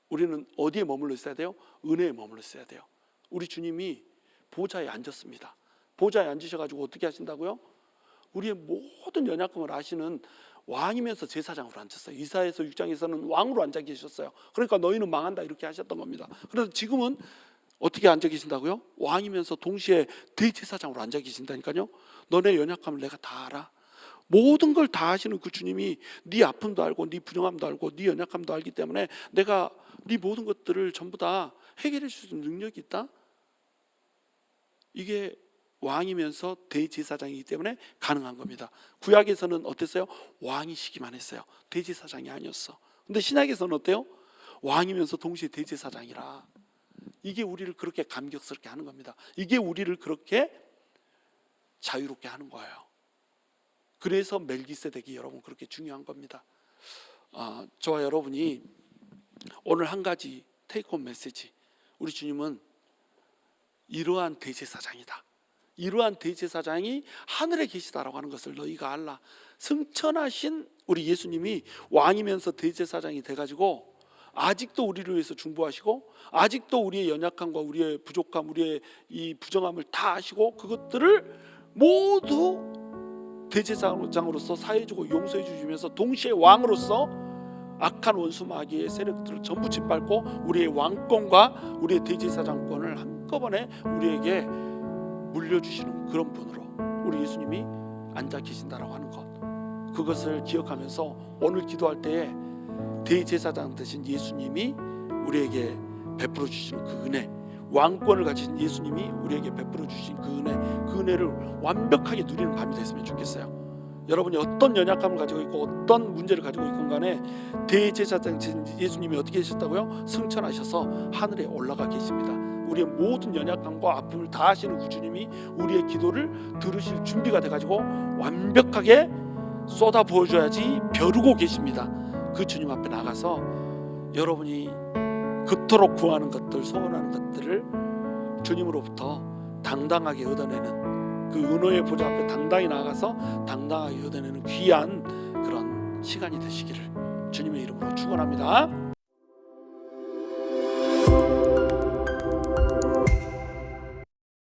우리는 어디에 머물러 있어야 돼요? 은혜에 머물러 있어야 돼요. 우리 주님이 보좌에 앉았습니다. 보좌에 앉으셔가지고 어떻게 하신다고요? 우리의 모든 연약함을 아시는 왕이면서 제사장으로 앉았어요. 이사야서 6장에서는 왕으로 앉아 계셨어요. 그러니까 너희는 망한다 이렇게 하셨던 겁니다. 그래서 지금은 어떻게 앉아 계신다고요? 왕이면서 동시에 대제사장으로 앉아 계신다니까요. 너네 연약함을 내가 다 알아. 모든 걸 다 아시는 그 주님이 네 아픔도 알고 네 불용함도 알고 네 연약함도 알기 때문에 내가 네 모든 것들을 전부 다 해결해 줄 수 있는 능력이 있다. 이게 왕이면서 대제사장이기 때문에 가능한 겁니다. 구약에서는 어땠어요? 왕이시기만 했어요. 대제사장이 아니었어. 근데 신약에서는 어때요? 왕이면서 동시에 대제사장이라. 이게 우리를 그렇게 감격스럽게 하는 겁니다. 이게 우리를 그렇게 자유롭게 하는 거예요. 그래서 멜기세덱이 여러분 그렇게 중요한 겁니다. 저와 여러분이 오늘 한 가지 테이크홈 메시지, 우리 주님은 이러한 대제사장이다, 이러한 대제사장이 하늘에 계시다라고 하는 것을 너희가 알라. 승천하신 우리 예수님이 왕이면서 대제사장이 돼가지고 아직도 우리를 위해서 중보하시고, 아직도 우리의 연약함과 우리의 부족함, 우리의 이 부정함을 다 아시고, 그것들을 모두 대제사장으로서 사해주고 용서해 주시면서 동시에 왕으로서 악한 원수 마귀의 세력들을 전부 짓밟고 우리의 왕권과 우리의 대제사장권을 한꺼번에 우리에게 물려주시는 그런 분으로 우리 예수님이 앉아 계신다라고 하는 것, 그것을 기억하면서 오늘 기도할 때에 대제사장 되신 예수님이 우리에게 베풀어 주시는 그 은혜, 왕권을 가진 예수님이 우리에게 베풀어 주신 그 은혜, 그 은혜를 완벽하게 누리는 밤이 됐으면 좋겠어요. 여러분이 어떤 연약함을 가지고 있고 어떤 문제를 가지고 있건 간에 대제사장 예수님이 어떻게 하셨다고요? 승천하셔서 하늘에 올라가 계십니다. 우리의 모든 연약함과 아픔을 다 아시는 그 주님이 우리의 기도를 들으실 준비가 돼가지고 완벽하게 쏟아 부어줘야지 벼르고 계십니다. 그 주님 앞에 나가서 여러분이 그토록 구하는 것들, 소원하는 것들을 주님으로부터 당당하게 얻어내는, 그 은혜의 보좌 앞에 당당히 나가서 당당하게 얻어내는 귀한 그런 시간이 되시기를 주님의 이름으로 축원합니다.